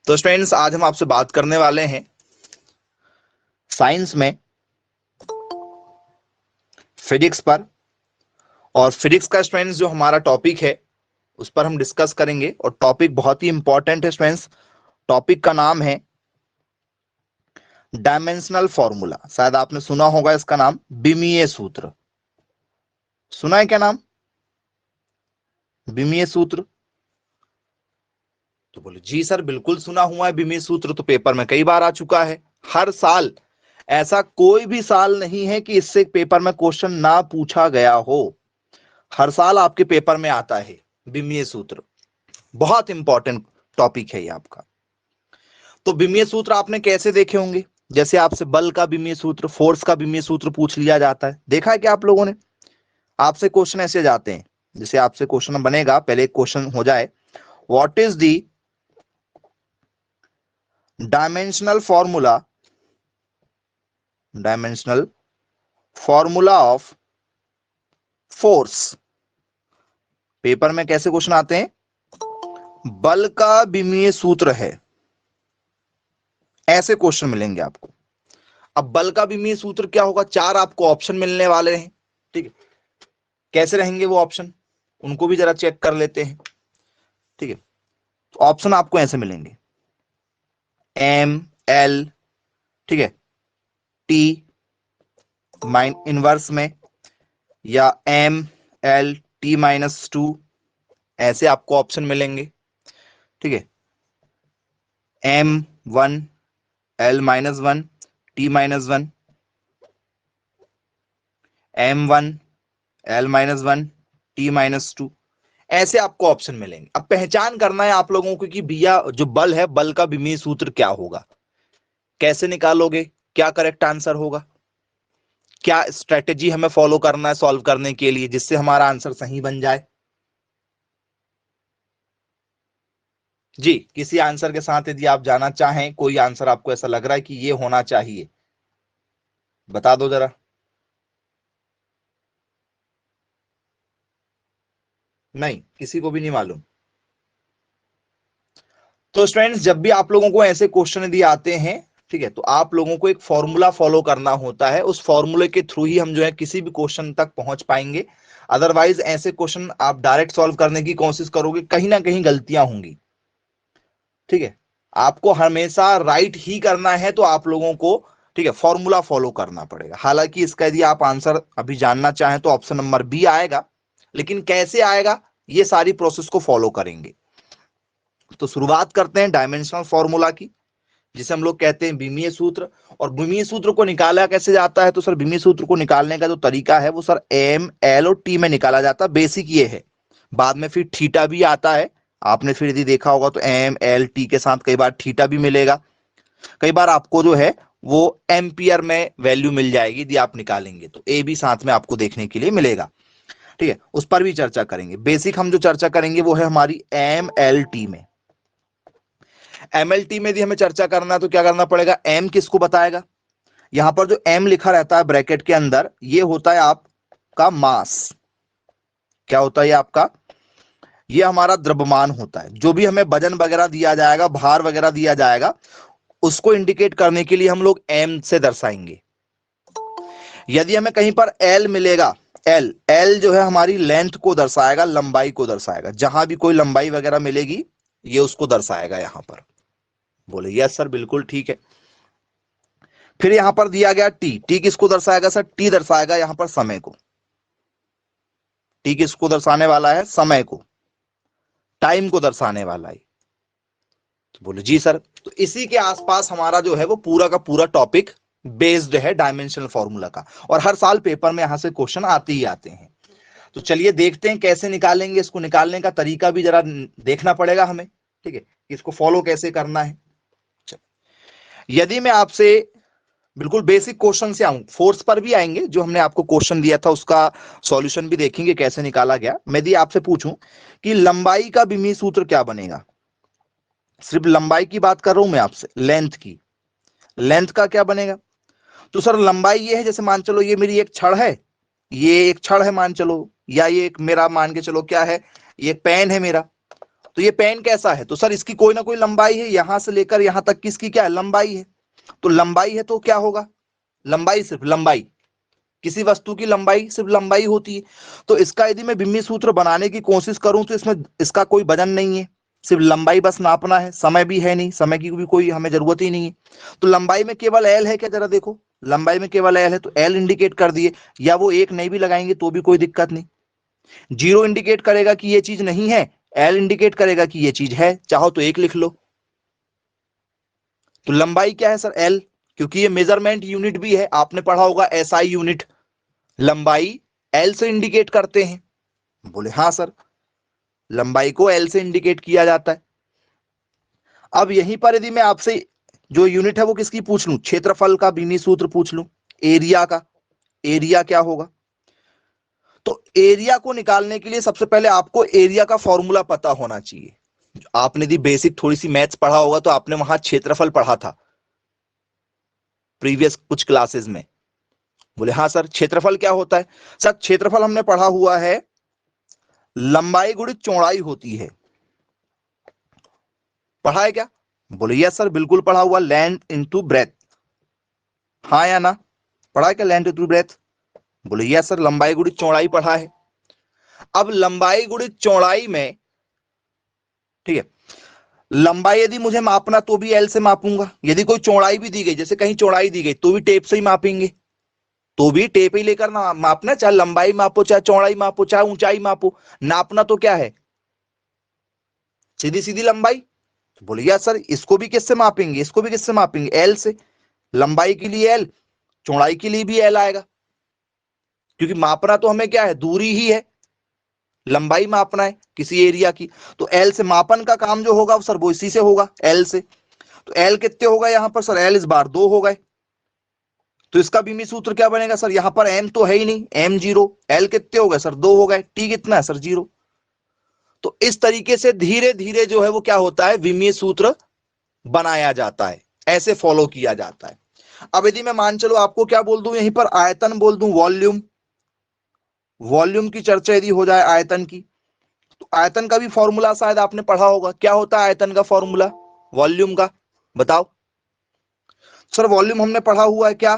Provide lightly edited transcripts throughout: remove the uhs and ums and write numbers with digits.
तो स्टूडेंट्स आज हम आपसे बात करने वाले हैं साइंस में फिजिक्स पर। और फिजिक्स का स्टूडेंट्स जो हमारा टॉपिक है उस पर हम डिस्कस करेंगे और टॉपिक बहुत ही इंपॉर्टेंट है स्टूडेंट्स। टॉपिक का नाम है डायमेंशनल फॉर्मूला। शायद आपने सुना होगा इसका नाम बिमीय सूत्र। सुना है क्या नाम बिमीय सूत्र? तो बोले जी सर बिल्कुल सुना हुआ है। बिमीय सूत्र तो पेपर में कई बार आ चुका है। हर साल, ऐसा कोई भी साल नहीं है कि इससे पेपर में क्वेश्चन ना पूछा गया हो। हर साल आपके पेपर में आता है बिमीय सूत्र। बहुत इंपॉर्टेंट टॉपिक है ये आपका। तो बिमीय सूत्र आपने कैसे देखे होंगे? जैसे आपसे बल का बिमीय सूत्र, फोर्स का बिमीय सूत्र पूछ लिया जाता है। देखा है क्या आप लोगों ने? आपसे क्वेश्चन ऐसे जाते हैं, जैसे आपसे क्वेश्चन बनेगा, पहले एक क्वेश्चन हो जाए, what is the dimensional formula of force. Paper में कैसे क्वेश्चन आते हैं? बल का विमीय सूत्र है, ऐसे क्वेश्चन मिलेंगे आपको। अब बल का विमीय सूत्र क्या होगा? चार आपको ऑप्शन मिलने वाले हैं। ठीक है, कैसे रहेंगे वो ऑप्शन, उनको भी जरा चेक कर लेते हैं। ठीक है, तो ऑप्शन आपको ऐसे मिलेंगे, एम एल, ठीक है, टी माइन इनवर्स में, या एम एल टी -2, ऐसे आपको ऑप्शन मिलेंगे। ठीक है, M1 L-1 T-1, M1 L-1 T-2, ऐसे आपको ऑप्शन मिलेंगे। अब पहचान करना है आप लोगों को कि भैया जो बल है, बल का विमीय सूत्र क्या होगा, कैसे निकालोगे, क्या करेक्ट आंसर होगा, क्या स्ट्रेटेजी हमें फॉलो करना है सॉल्व करने के लिए जिससे हमारा आंसर सही बन जाए। जी, किसी आंसर के साथ यदि आप जाना चाहें, कोई आंसर आपको ऐसा लग रहा है कि ये होना चाहिए, बता दो जरा। नहीं, किसी को भी नहीं मालूम? तो स्टूडेंट्स जब भी आप लोगों को ऐसे क्वेश्चन यदि आते हैं, ठीक है, तो आप लोगों को एक फॉर्मूला फॉलो करना होता है। उस फॉर्मूले के थ्रू ही हम जो है किसी भी क्वेश्चन तक पहुंच पाएंगे। अदरवाइज ऐसे क्वेश्चन आप डायरेक्ट सॉल्व करने की कोशिश करोगे, कहीं ना कहीं गलतियां होंगी। ठीक है, आपको हमेशा राइट ही करना है, तो आप लोगों को, ठीक है, फॉर्मूला फॉलो करना पड़ेगा। हालांकि इसका यदि आप आंसर अभी जानना चाहें तो ऑप्शन नंबर बी आएगा, लेकिन कैसे आएगा ये सारी प्रोसेस को फॉलो करेंगे। तो शुरुआत करते हैं डायमेंशनल फॉर्मूला की, जिसे हम लोग कहते हैं विमीय सूत्र। और विमीय सूत्र को निकाला कैसे जाता है? तो सर विमीय सूत्र को निकालने का जो तरीका है वो सर एम एल और टी में निकाला जाता है। बेसिक ये है, बाद में फिर थीटा भी आता है। आपने फिर यदि देखा होगा तो एम एल टी के साथ कई बार थीटा भी मिलेगा, कई बार आपको जो है वो एम्पियर में वैल्यू मिल जाएगी यदि आप निकालेंगे, तो ए भी साथ में आपको देखने के लिए मिलेगा। ठीक है, उस पर भी चर्चा करेंगे। बेसिक हम जो चर्चा करेंगे वो है हमारी एम एल टी में। एमएलटी में यदि हमें चर्चा करना है तो क्या करना पड़ेगा? एम किसको बताएगा? यहां पर जो एम लिखा रहता है ब्रैकेट के अंदर, ये होता है आपका मास। क्या होता है आपका? ये हमारा द्रव्यमान होता है। जो भी हमें वजन वगैरह दिया जाएगा, भार वगैरह दिया जाएगा, उसको इंडिकेट करने के लिए हम लोग एम से दर्शाएंगे। यदि हमें कहीं पर एल मिलेगा, एल एल जो है हमारी लेंथ को दर्शाएगा, लंबाई को दर्शाएगा। जहां भी कोई लंबाई वगैरह मिलेगी ये उसको दर्शाएगा यहां पर। बोले यस सर बिल्कुल ठीक है। फिर यहां पर दिया गया टी, टी किसको दर्शाएगा सर? टी दर्शाएगा यहां पर समय को। टी किसको दर्शाने वाला है? समय को, टाइम को दर्शाने वाला है। तो बोले जी सर। तो इसी के आसपास हमारा जो है वो पूरा का पूरा टॉपिक बेस्ड है डायमेंशनल फॉर्मूला का। और हर साल पेपर में यहां से क्वेश्चन आते ही आते हैं। तो चलिए देखते हैं कैसे निकालेंगे इसको। निकालने का तरीका भी जरा देखना पड़ेगा हमें। ठीक है, इसको फॉलो कैसे करना है। यदि मैं आपसे बिल्कुल बेसिक क्वेश्चन से आऊं, फोर्स पर भी आएंगे, जो हमने आपको क्वेश्चन दिया था उसका सॉल्यूशन भी देखेंगे कैसे निकाला गया। मैं यदि आपसे पूछूं कि लंबाई का विमीय सूत्र क्या बनेगा, सिर्फ लंबाई की बात कर रहा हूं मैं आपसे, लेंथ की, लेंथ का क्या बनेगा? तो सर लंबाई ये है, जैसे मान चलो ये मेरी एक छड़ है, ये एक छड़ है मान चलो, या ये एक मेरा मान के चलो क्या है, ये एक पेन है मेरा, तो ये पेन कैसा है, तो सर इसकी कोई ना कोई लंबाई है, यहां से लेकर यहां तक की इसकी क्या है, लंबाई है। तो लंबाई है तो क्या होगा, लंबाई सिर्फ लंबाई, किसी वस्तु की लंबाई सिर्फ लंबाई होती है। तो इसका यदि मैं बिम्मी सूत्र बनाने की कोशिश करूं तो इसमें इसका कोई वजन नहीं है, सिर्फ लंबाई बस नापना है, समय भी है नहीं, समय की भी कोई हमें जरूरत ही नहीं है। तो लंबाई में केवल एल है क्या, जरा देखो, लंबाई में केवल एल है, तो एल इंडिकेट कर दिए, या वो एक नहीं भी लगाएंगे तो भी कोई दिक्कत नहीं। जीरो इंडिकेट करेगा कि ये चीज नहीं है, एल इंडिकेट करेगा कि ये चीज है, चाहो तो एक लिख लो। तो लंबाई क्या है सर, एल, क्योंकि ये मेजरमेंट यूनिट भी है, आपने पढ़ा होगा एसआई यूनिट, लंबाई एल से इंडिकेट करते हैं। बोले हाँ सर, लंबाई को एल से इंडिकेट किया जाता है। अब यहीं पर यदि मैं आपसे जो यूनिट है वो किसकी पूछ लूं, क्षेत्रफल का बिमी सूत्र पूछ लूं, एरिया का, एरिया क्या होगा। तो एरिया को निकालने के लिए सबसे पहले आपको एरिया का फॉर्मूला पता होना चाहिए। आपने यदि बेसिक थोड़ी सी मैथ्स पढ़ा होगा तो आपने वहां क्षेत्रफल पढ़ा था प्रीवियस कुछ क्लासेस में। बोले हाँ सर, क्षेत्रफल क्या होता है। सर क्षेत्रफल हमने पढ़ा हुआ है लंबाई गुणित चौड़ाई होती है, पढ़ा है क्या। बोले यस सर, बिल्कुल पढ़ा हुआ, लेंथ इनटू ब्रेथ, हाँ या ना, पढ़ा है क्या लेंथ इनटू ब्रेथ। बोले यस सर, लंबाई गुणित चौड़ाई पढ़ा है। अब लंबाई गुणित चौड़ाई में, ठीक है, लंबाई यदि मुझे मापना तो भी एल से मापूंगा, यदि कोई चौड़ाई भी दी गई, जैसे कहीं चौड़ाई दी गई तो भी टेप से ही मापेंगे, तो भी टेप ही लेकर ना मापना, चाहे लंबाई मापो चाहे चौड़ाई मापो चाहे ऊंचाई मापो, नापना तो क्या है, सीधी सीधी लंबाई। तो बोले यार सर, इसको भी किससे मापेंगे, इसको भी किससे मापेंगे, एल से। लंबाई के लिए एल, चौड़ाई के लिए भी एल आएगा, क्योंकि मापना तो हमें क्या है, दूरी ही है, लंबाई मापना है किसी एरिया की। तो एल से मापन का काम जो होगा सर वो इसी से होगा, एल से। तो एल कितने होगा यहाँ पर सर, एल इस बार 2 हो गए। तो इसका बीमी सूत्र क्या बनेगा सर, यहाँ पर एम तो है ही नहीं, एम 0, एल कितने हो गए सर 2 हो गए, टी कितना है सर 0। तो इस तरीके से धीरे धीरे जो है वो क्या होता है, विमीय सूत्र बनाया जाता है, ऐसे फॉलो किया जाता है। अब यदि मैं मान चलो आपको क्या बोल दूं, यहीं पर आयतन बोल दूं, वॉल्यूम, वॉल्यूम की चर्चा यदि हो जाए आयतन की, तो आयतन का भी फॉर्मूला शायद आपने पढ़ा होगा, क्या होता है आयतन का फॉर्मूला वॉल्यूम का, बताओ सर। वॉल्यूम हमने पढ़ा हुआ है, क्या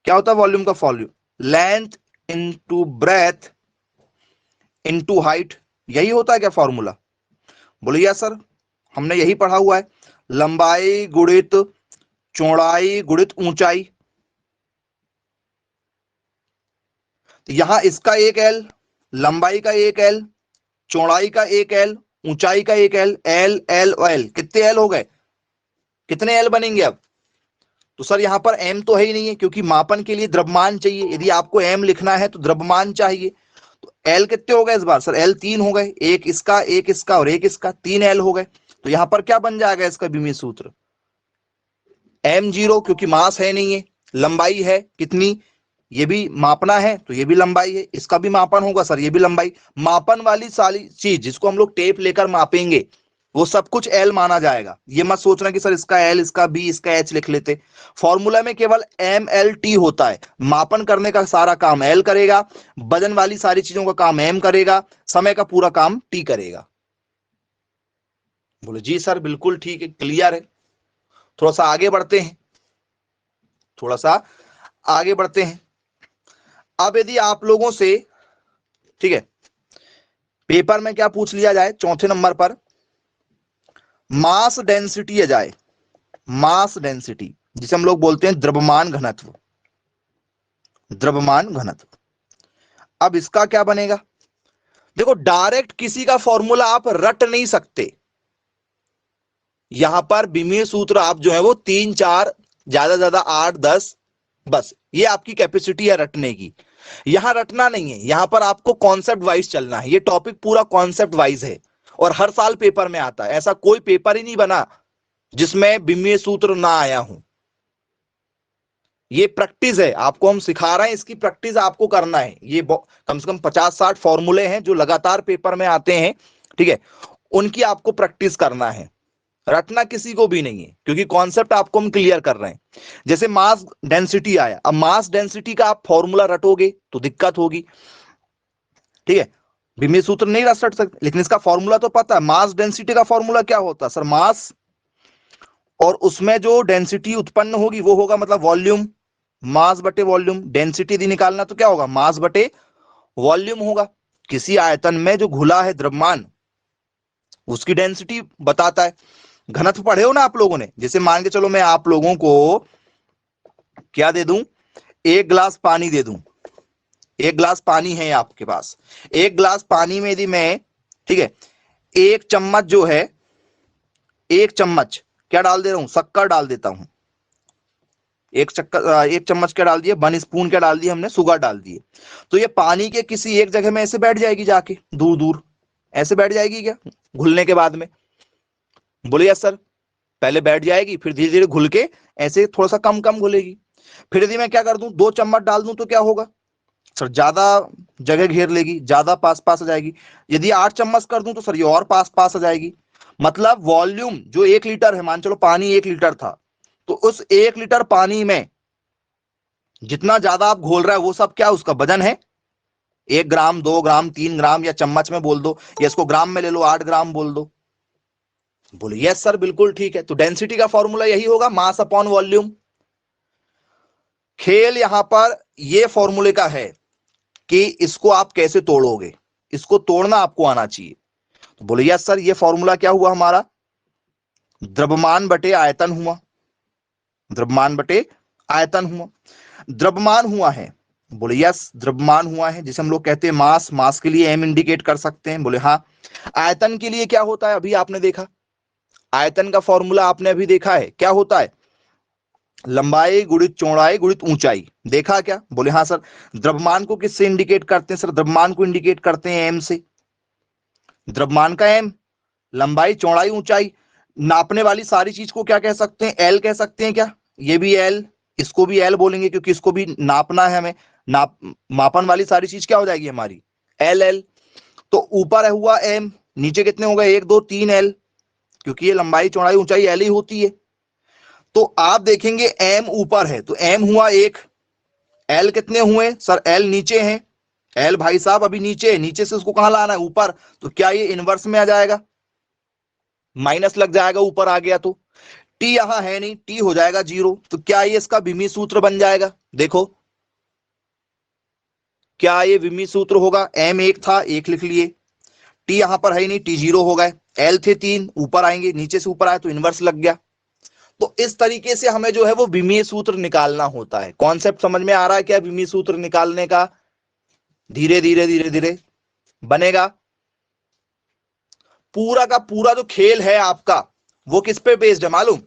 क्या होता है वॉल्यूम का formula, length into breadth into height, यही होता है क्या फॉर्मूला। बोले यस सर, हमने यही पढ़ा हुआ है, लंबाई गुणित चौड़ाई गुणित ऊंचाई। तो यहां इसका एक एल, लंबाई का एक एल, चौड़ाई का एक एल, ऊंचाई का एक एल, एल एल और एल, कितने एल हो गए, कितने एल बनेंगे अब। तो सर यहां पर एम तो है ही नहीं है, क्योंकि मापन के लिए द्रव्यमान चाहिए, यदि आपको एम लिखना है तो द्रव्यमान चाहिए। तो एल कितने हो गए इस बार सर, एल 3 हो गए, एक इसका और एक इसका, 3 एल हो गए। तो यहां पर क्या बन जाएगा इसका विमीय सूत्र, एम 0, क्योंकि मास है नहीं है, लंबाई है कितनी, ये भी मापना है तो ये भी लंबाई है, इसका भी मापन होगा सर, ये भी लंबाई। मापन वाली सारी चीज जिसको हम लोग टेप लेकर मापेंगे वो सब कुछ एल माना जाएगा। ये मत सोचना कि सर इसका एल, इसका बी, इसका एच लिख लेते, फॉर्मूला में केवल एम एल टी होता है। मापन करने का सारा काम एल करेगा, वजन वाली सारी चीजों का काम एम करेगा, समय का पूरा काम टी करेगा। बोले जी सर बिल्कुल ठीक है, क्लियर है। थोड़ा सा आगे बढ़ते हैं, थोड़ा सा आगे बढ़ते हैं। अब यदि आप लोगों से, ठीक है, पेपर में क्या पूछ लिया जाए, चौथे नंबर पर मास डेंसिटी आ जाए, मास डेंसिटी जिसे हम लोग बोलते हैं द्रव्यमान घनत्व, द्रव्यमान घनत्व। अब इसका क्या बनेगा, देखो डायरेक्ट किसी का फॉर्मूला आप रट नहीं सकते, यहां पर विमीय सूत्र आप जो है वो 3 4 ज्यादा 8 10, बस ये आपकी कैपेसिटी है रटने की। यहां रटना नहीं है, यहां पर आपको कॉन्सेप्ट वाइज चलना है, ये टॉपिक पूरा कॉन्सेप्ट वाइज है और हर साल पेपर में आता है, ऐसा कोई पेपर ही नहीं बना जिसमें विमीय सूत्र ना आया हूं। ये प्रैक्टिस है, आपको हम सिखा रहे हैं, इसकी प्रैक्टिस आपको करना है। ये कम से कम 50-60 फॉर्मूले हैं जो लगातार पेपर में आते हैं, ठीक है, उनकी आपको प्रैक्टिस करना है, रटना किसी को भी नहीं है, क्योंकि कॉन्सेप्ट आपको हम क्लियर कर रहे हैं। जैसे मास डेंसिटी आया, अब मास डेंसिटी का आप फॉर्मूला रटोगे तो दिक्कत होगी, ठीक है। विमीय सूत्र नहीं रट सकते, लेकिन इसका फॉर्मूला तो पता है। मास डेंसिटी का फॉर्मूला क्या होता है सर? मास और उसमें जो डेंसिटी उत्पन्न होगी वो होगा मतलब वॉल्यूम, मास बटे वॉल्यूम। डेंसिटी यदि निकालना तो क्या होगा? मास बटे वॉल्यूम होगा। किसी आयतन में जो घुला है द्रव्यमान उसकी डेंसिटी बताता है। घनत्व पढ़े हो ना आप लोगों ने? जैसे मान के चलो मैं आप लोगों को क्या दे दूं, एक गिलास पानी दे दूं। एक गिलास पानी है आपके पास, एक गिलास पानी में यदि मैं, ठीक है, एक चम्मच जो है, एक चम्मच क्या डाल दे रहा हूं? शक्कर डाल देता हूं। एक चम्मच क्या डाल दिया? 1 स्पून क्या डाल दिया हमने? शुगर डाल दिए। तो ये पानी के किसी एक जगह में ऐसे बैठ जाएगी, जाके दूर दूर ऐसे बैठ जाएगी क्या घुलने के बाद में? बोले यस सर, पहले बैठ जाएगी, फिर धीरे धीरे घुल के ऐसे थोड़ा सा कम कम घुलेगी। फिर यदि मैं क्या कर दूं, 2 चम्मच डाल दूं तो क्या होगा सर? ज्यादा जगह घेर लेगी, ज्यादा पास पास आ जाएगी। यदि 8 चम्मच कर दूं तो सर ये और पास पास आ जाएगी। मतलब वॉल्यूम जो 1 लीटर है, मान चलो पानी 1 लीटर था, तो उस 1 लीटर पानी में जितना ज्यादा आप घोल रहा है वो सब क्या उसका वजन है? 1 ग्राम, 2 ग्राम, 3 ग्राम, या चम्मच में बोल दो, या इसको ग्राम में ले लो, 8 ग्राम बोल दो। बोले यस सर बिल्कुल ठीक है। तो डेंसिटी का फॉर्मूला यही होगा, मास अपॉन वॉल्यूम। खेल यहां पर ये फॉर्मूले का है कि इसको आप कैसे तोड़ोगे, इसको तोड़ना आपको आना चाहिए। तो बोले यस सर, ये फॉर्मूला क्या हुआ हमारा? द्रव्यमान बटे आयतन हुआ। द्रव्यमान बटे आयतन हुआ। द्रव्यमान हुआ है, बोले यस द्रव्यमान हुआ है, जिसे हम लोग कहते हैं मास। मास के लिए एम इंडिकेट कर सकते हैं, बोले हाँ। आयतन के लिए क्या होता है? अभी आपने देखा आयतन का फॉर्मूला, आपने अभी देखा है क्या होता है? लंबाई गुणित चौड़ाई गुणित ऊंचाई। देखा क्या? बोले हाँ सर। द्रव्यमान को किससे इंडिकेट करते हैं सर? द्रव्यमान को इंडिकेट करते हैं एम से। द्रव्यमान का एम, लंबाई चौड़ाई ऊंचाई। नापने वाली सारी चीज को क्या कह सकते हैं? एल कह सकते हैं क्या? ये भी एल, इसको भी एल बोलेंगे क्योंकि इसको भी नापना है हमें। नाप मापन वाली सारी चीज क्या हो जाएगी हमारी? L L. तो ऊपर है हुआ एम, नीचे कितने हो गए? 1 2 3 एल, क्योंकि ये लंबाई चौड़ाई ऊंचाई एल ही होती है। तो आप देखेंगे एम ऊपर है तो एम हुआ 1, एल कितने हुए सर? एल नीचे हैं, एल भाई साहब अभी नीचे है, नीचे से उसको कहां लाना है? ऊपर। तो क्या ये इनवर्स में आ जाएगा? माइनस लग जाएगा, ऊपर आ गया तो। टी यहां है नहीं, टी हो जाएगा 0। तो क्या ये इसका विमीय सूत्र बन जाएगा? देखो क्या ये विमीय सूत्र होगा? एम 1 था, 1 लिख लिए। टी यहां पर है ही नहीं, टी 0 हो गए। एल थे 3, ऊपर आएंगे, नीचे से ऊपर आए तो इनवर्स लग गया। तो इस तरीके से हमें जो है वो विमीय सूत्र निकालना होता है। कॉन्सेप्ट समझ में आ रहा है क्या विमीय सूत्र निकालने का? धीरे धीरे धीरे धीरे बनेगा। पूरा का पूरा जो खेल है आपका वो किस पे बेस्ड है मालूम?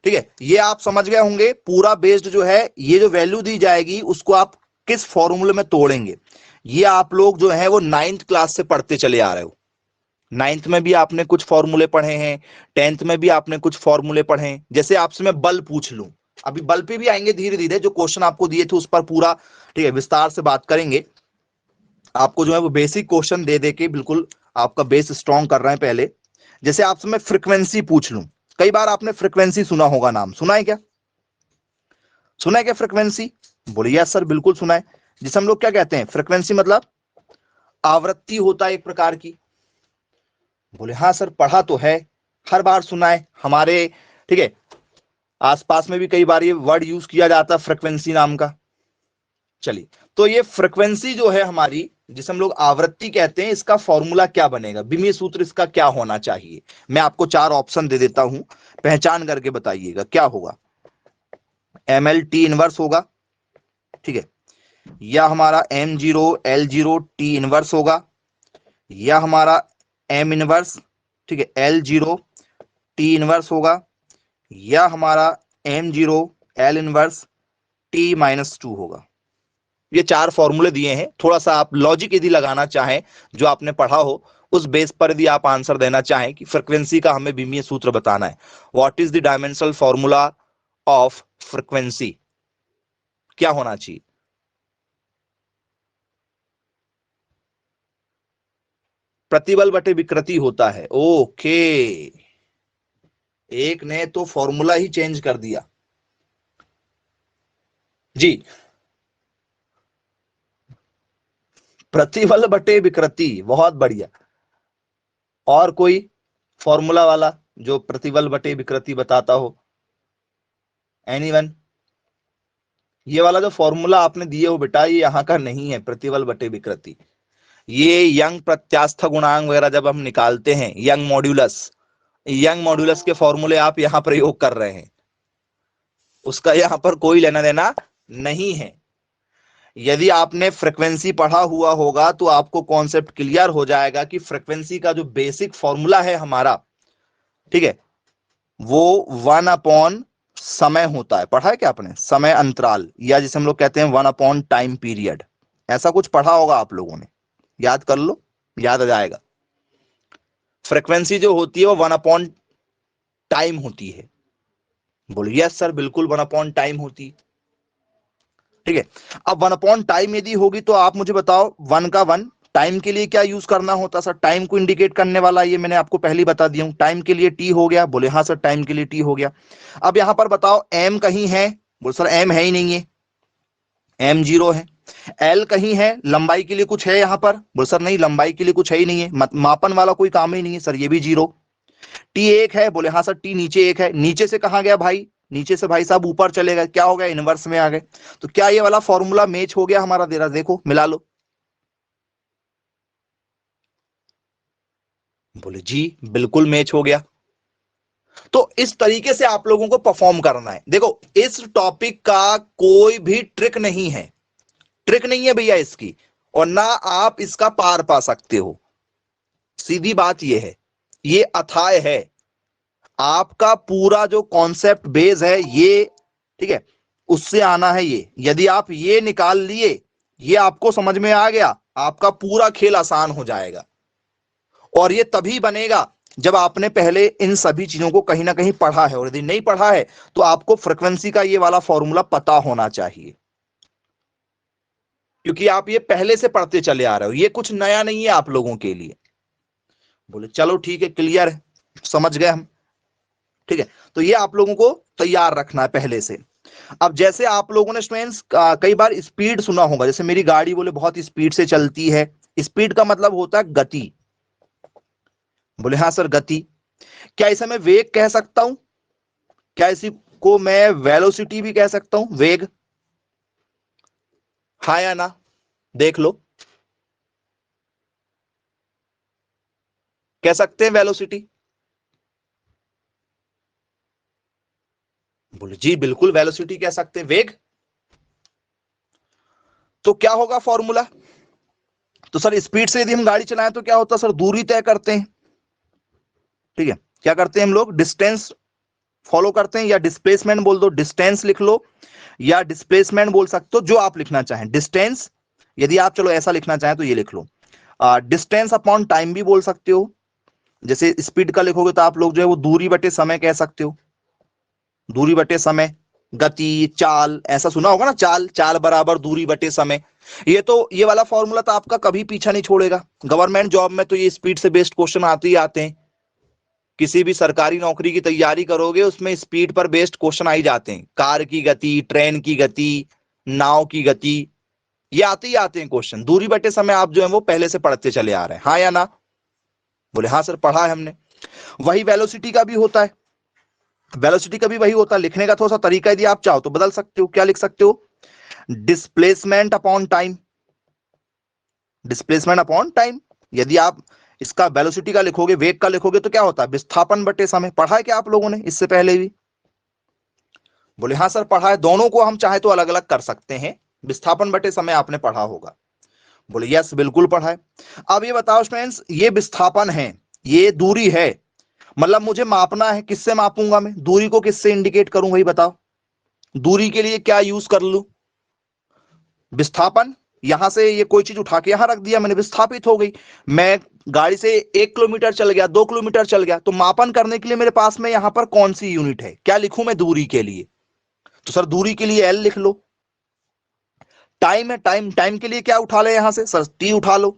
ठीक है, ये आप समझ गए होंगे। पूरा बेस्ड जो है, ये जो वैल्यू दी जाएगी उसको आप किस फॉर्मूले में तोड़ेंगे, ये आप लोग जो है वो 9th क्लास से पढ़ते चले आ रहे हो। 9th में भी आपने कुछ फॉर्मूले पढ़े हैं, 10th में भी आपने कुछ फॉर्मूले पढ़े हैं। जैसे आपसे मैं बल पूछ लूं, अभी बल पे भी आएंगे धीरे धीरे, जो क्वेश्चन आपको दिए थे उस पर पूरा, ठीक है, विस्तार से बात करेंगे। आपको जो है वो बेसिक क्वेश्चन दे दे के बिल्कुल आपका बेस स्ट्रॉन्ग कर रहे हैं पहले। जैसे आपसे मैं फ्रीक्वेंसी पूछ लूं, कई बार आपने फ्रीक्वेंसी सुना होगा, नाम सुना है क्या? सुना है क्या फ्रीक्वेंसी? बोलिए यस सर बिल्कुल सुना है। जिसे हम लोग क्या कहते हैं? फ्रीक्वेंसी मतलब आवृत्ति होता है एक प्रकार की। बोले हाँ सर पढ़ा तो है, हर बार सुना है हमारे, ठीक है, आसपास में भी कई बार ये वर्ड यूज किया जाता है फ्रीक्वेंसी नाम का। चलिए, तो ये फ्रीक्वेंसी जो है हमारी, जिसे हम लोग आवृत्ति कहते हैं, इसका फॉर्मूला क्या बनेगा? विमीय सूत्र इसका क्या होना चाहिए? मैं आपको 4 ऑप्शन दे देता हूं, पहचान करके बताइएगा क्या होगा। एम एल टी इनवर्स होगा, ठीक है, या हमारा M0 L0 टी इनवर्स होगा, या हमारा एम इनवर्स, ठीक है, L0 टी इनवर्स होगा, या हमारा M0 L इनवर्स T-2 होगा। ये 4 फॉर्मूले दिए हैं। थोड़ा सा आप लॉजिक यदि लगाना चाहें, जो आपने पढ़ा हो उस बेस पर यदि आप आंसर देना चाहें कि फ्रीक्वेंसी का हमें विमीय सूत्र बताना है, what is the dimensional formula of frequency, क्या होना चाहिए? प्रतिबल बटे विकृति होता है। ओके, एक ने तो फॉर्मूला ही चेंज कर दिया जी। प्रतिबल बटे विकृति, बहुत बढ़िया। और कोई फॉर्मूला वाला जो प्रतिबल बटे विकृति बताता हो? एनीवन? ये वाला जो फॉर्मूला आपने दिए हो बेटा, ये यहाँ का नहीं है, प्रतिबल बटे विकृति। ये यंग प्रत्यास्थ गुणांक वगैरह जब हम निकालते हैं, यंग मॉड्यूलस के फॉर्मूले आप यहां प्रयोग कर रहे हैं, उसका यहां पर कोई लेना देना नहीं है। यदि आपने फ्रीक्वेंसी पढ़ा हुआ होगा तो आपको कॉन्सेप्ट क्लियर हो जाएगा कि फ्रीक्वेंसी का जो बेसिक फॉर्मूला है हमारा, ठीक है, वो 1 अपॉन समय होता है। पढ़ा है क्या आपने? समय अंतराल, या जिसे हम लोग कहते हैं 1 अपॉन टाइम पीरियड, ऐसा कुछ पढ़ा होगा आप लोगों ने, याद कर लो, याद आ जाएगा। फ्रीक्वेंसी जो होती है वो 1 अपॉन टाइम होती है। बोलिए यस सर, बिल्कुल 1 अपॉन टाइम होती है, ठीक है। अब 1 अपॉन टाइम यदि होगी तो आप मुझे बताओ 1 का 1 टाइम के लिए क्या यूज करना होता सर? टाइम को इंडिकेट करने वाला, ये मैंने आपको पहले ही बता दिया हूं, टाइम के लिए टी हो गया। बोले हाँ सर, टाइम के लिए टी हो गया। अब यहां पर बताओ एम कहीं है? बोले सर एम है ही नहीं है, एम 0 है। एल कहीं है? लंबाई के लिए कुछ है यहां पर? बोले सर नहीं, लंबाई के लिए कुछ है ही नहीं है, मापन वाला कोई काम ही नहीं है सर, ये भी 0। टी 1 है? बोले हाँ सर, टी नीचे 1 है। नीचे से कहां गया भाई? नीचे से भाई साहब ऊपर चले गए, क्या हो गया? इनवर्स में आ गए। तो क्या ये वाला फॉर्मूला मैच हो गया हमारा? दे रहा, देखो मिला लो। बोले जी बिल्कुल मैच हो गया। तो इस तरीके से आप लोगों को परफॉर्म करना है। देखो इस टॉपिक का कोई भी ट्रिक नहीं है, ट्रिक नहीं है भैया इसकी, और ना आप इसका पार पा सकते हो। सीधी बात यह है, ये अथाय है। आपका पूरा जो कॉन्सेप्ट बेस है ये, ठीक है, उससे आना है ये। यदि आप ये निकाल लिए, ये आपको समझ में आ गया, आपका पूरा खेल आसान हो जाएगा। और ये तभी बनेगा जब आपने पहले इन सभी चीजों को कहीं ना कहीं पढ़ा है, और यदि नहीं पढ़ा है तो आपको फ्रीक्वेंसी का ये वाला फॉर्मूला पता होना चाहिए, क्योंकि आप ये पहले से पढ़ते चले आ रहे हो, ये कुछ नया नहीं है आप लोगों के लिए। बोले चलो ठीक है, क्लियर है, समझ गए हम, ठीक है। तो ये आप लोगों को तैयार रखना है पहले से। अब जैसे आप लोगों ने स्टूडेंट्स कई बार स्पीड सुना होगा, जैसे मेरी गाड़ी बोले बहुत स्पीड से चलती है। स्पीड का मतलब होता है गति। बोले हाँ सर, गति। क्या इसे मैं वेग कह सकता हूं? क्या इसी को मैं वेलोसिटी भी कह सकता हूं, वेग? हाँ या ना, देख लो, कह सकते हैं वेलोसिटी? बोले जी बिल्कुल वेलोसिटी कह सकते हैं, वेग। तो क्या होगा फॉर्मूला? तो सर स्पीड से यदि हम गाड़ी चलाएं तो क्या होता है सर? दूरी तय करते हैं, ठीक है। क्या करते हैं हम लोग? डिस्टेंस फॉलो करते हैं, या डिस्प्लेसमेंट बोल दो, डिस्टेंस लिख लो, या डिस्प्लेसमेंट बोल सकते हो, जो आप लिखना चाहें। डिस्टेंस, यदि आप चलो ऐसा लिखना चाहें तो ये लिख लो। डिस्टेंस अपॉन टाइम भी बोल सकते हो। जैसे स्पीड का लिखोगे तो आप लोग जो है वो दूरी बटे समय कह सकते हो, दूरी बटे समय। गति, चाल, ऐसा सुना होगा ना, चाल, चाल बराबर दूरी बटे समय। ये वाला फॉर्मूला तो आपका कभी पीछा नहीं छोड़ेगा। गवर्नमेंट जॉब में तो ये स्पीड से बेस्ड क्वेश्चन आते ही आते हैं। किसी भी सरकारी नौकरी की तैयारी करोगे उसमें स्पीड पर बेस्ड क्वेश्चन आ ही जाते हैं। कार की गति, ट्रेन की गति, नाव की गति, ये आते ही आते हैं क्वेश्चन। दूरी बटे समय आप जो है वो पहले से पढ़ते चले आ रहे हैं, हाँ या ना? बोले हाँ सर, पढ़ा है हमने। वही वेलोसिटी का भी होता है, वेलोसिटी का भी वही होता है। लिखने का थोड़ा सा तरीका यदि आप चाहो तो बदल सकते हो। क्या लिख सकते हो? Displacement upon time, displacement upon time. यदि आप इसका वेलोसिटी का लिखोगे, वेग का लिखोगे तो क्या होता है? विस्थापन बटे समय। पढ़ा है क्या आप लोगों ने इससे पहले भी? बोले हाँ सर, पढ़ा है। दोनों को हम चाहे तो अलग अलग कर सकते हैं, विस्थापन बटे समय आपने पढ़ा होगा। बोले यस, बिल्कुल पढ़ा है। अब ये बताओ स्टूडेंट्स, ये विस्थापन है, ये दूरी है, मतलब मुझे मापना है, किससे मापूंगा मैं? दूरी को किससे इंडिकेट करूं भाई बताओ? दूरी के लिए क्या यूज कर लूं? विस्थापन। यहां से ये कोई चीज उठा के यहां रख दिया मैंने, विस्थापित हो गई। मैं गाड़ी से 1 किलोमीटर चल गया, 2 किलोमीटर चल गया, तो मापन करने के लिए मेरे पास में यहां पर कौन सी यूनिट है? क्या लिखूं मैं दूरी के लिए? तो सर दूरी के लिए एल लिख लो। टाइम है, टाइम, टाइम के लिए क्या उठा ले यहां से? सर टी उठा लो।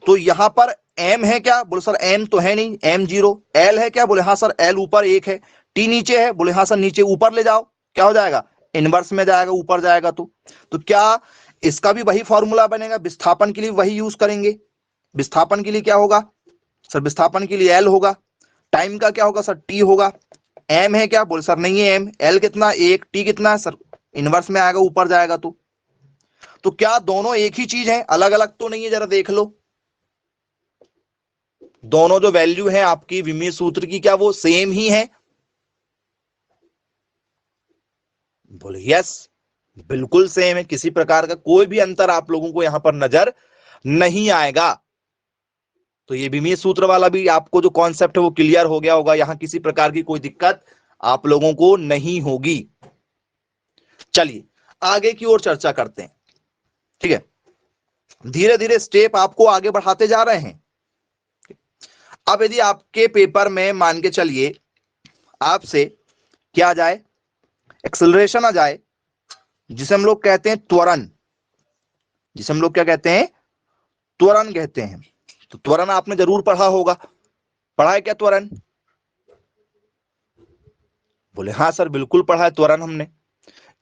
तो यहां पर एम है क्या? बोले सर एम तो है नहीं, एम 0। एल है क्या? बोले हाँ सर, एल ऊपर 1 है। टी नीचे है? बोले हाँ सर, नीचे ऊपर ले जाओ, क्या हो जाएगा? इनवर्स में जाएगा, ऊपर जाएगा। तो क्या इसका भी वही फॉर्मूला बनेगा, विस्थापन के लिए वही यूज करेंगे। विस्थापन के लिए क्या होगा सर, विस्थापन के लिए एल होगा। टाइम का क्या होगा सर, टी होगा। एम है क्या, बोल सर नहीं है एम। एल कितना, एक। टी कितना है सर, इनवर्स में आएगा, ऊपर जाएगा। तो क्या दोनों एक ही चीज है, अलग अलग तो नहीं है, जरा देख लो। दोनों जो वैल्यू है आपकी विमीय सूत्र की, क्या वो सेम ही है? बोले यस, बिल्कुल सेम है, किसी प्रकार का कोई भी अंतर आप लोगों को यहां पर नजर नहीं आएगा। तो ये विमीय सूत्र वाला भी आपको जो कॉन्सेप्ट है वो क्लियर हो गया होगा, यहां किसी प्रकार की कोई दिक्कत आप लोगों को नहीं होगी। चलिए आगे की ओर चर्चा करते हैं। ठीक है, धीरे धीरे स्टेप आपको आगे बढ़ाते जा रहे हैं। अब यदि आपके पेपर में मान के चलिए आपसे क्या आ जाए, एक्सेलरेशन आ जाए, जिसे हम लोग कहते हैं त्वरण, जिसे हम लोग क्या कहते हैं, त्वरण कहते हैं। तो त्वरण आपने जरूर पढ़ा होगा, पढ़ा है क्या त्वरण? बोले हाँ सर बिल्कुल पढ़ा है त्वरण हमने।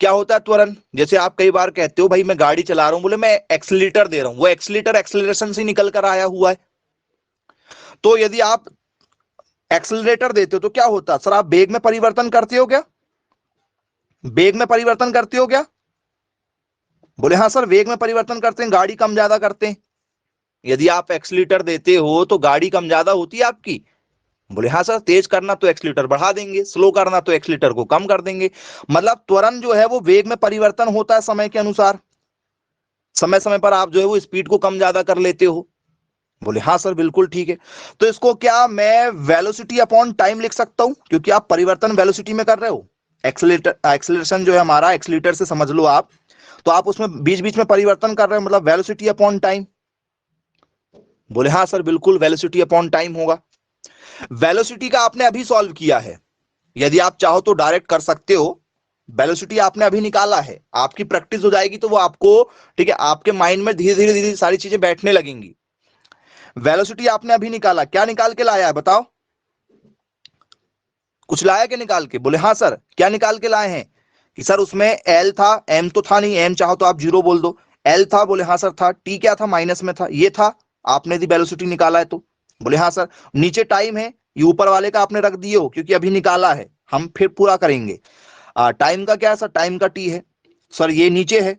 क्या होता है त्वरण? जैसे आप कई बार कहते हो भाई मैं गाड़ी चला रहा हूं, बोले मैं एक्सीलरेटर दे रहा हूं, वो एक्सीलरेटर एक्सीलरेशन से निकल कर आया हुआ है। तो यदि आप एक्सीलरेटर देते हो तो क्या होता है सर, आप वेग में परिवर्तन करते हो क्या? वेग में परिवर्तन करते हो क्या? बोले हाँ सर वेग में परिवर्तन करते हैं, गाड़ी कम ज्यादा करते हैं। यदि आप एक्सीलरेटर देते हो तो गाड़ी कम ज्यादा होती है आपकी। बोले हाँ सर, तेज करना तो एक्सीलरेटर बढ़ा देंगे, स्लो करना तो एक्सीलरेटर को कम कर देंगे। मतलब त्वरण जो है वो वेग में परिवर्तन होता है समय के अनुसार, समय समय पर आप जो है वो स्पीड को कम ज्यादा कर लेते हो। बोले हाँ सर बिल्कुल ठीक है। तो इसको क्या मैं वेलोसिटी अपॉन टाइम लिख सकता हूं, क्योंकि आप परिवर्तन वेलोसिटी में कर रहे हो। एक्सेलरेशन जो है हमारा, एक्सीलरेटर से समझ लो आप, तो आप उसमें बीच बीच में परिवर्तन कर रहे हो, मतलब वेलोसिटी अपॉन टाइम। बोले हाँ सर बिल्कुल वेलोसिटी अपॉन टाइम होगा। वेलोसिटी का आपने अभी सॉल्व किया है, यदि आप चाहो तो डायरेक्ट कर सकते हो। वेलोसिटी आपने अभी निकाला है, आपकी प्रैक्टिस हो जाएगी तो वो आपको, ठीक है, आपके माइंड में धीरे धीरे धीरे सारी चीजें बैठने लगेंगी। वेलोसिटी आपने अभी निकाला, क्या निकाल के लाया है बताओ? कुछ लाया के निकाल के? बोले हाँ सर, क्या निकाल के लाए हैं? कि सर उसमें एल था, एम तो था नहीं, एम चाहो तो आप जीरो बोल दो। एल था, बोले हाँ सर था। टी क्या था, माइनस में था, ये था। आपने यदि वेलोसिटी निकाला है तो बोले हाँ सर। नीचे टाइम है, ये ऊपर वाले का आपने रख दिए हो क्योंकि अभी निकाला है, हम फिर पूरा करेंगे। टाइम का क्या है सर, टाइम का टी है सर, ये नीचे है।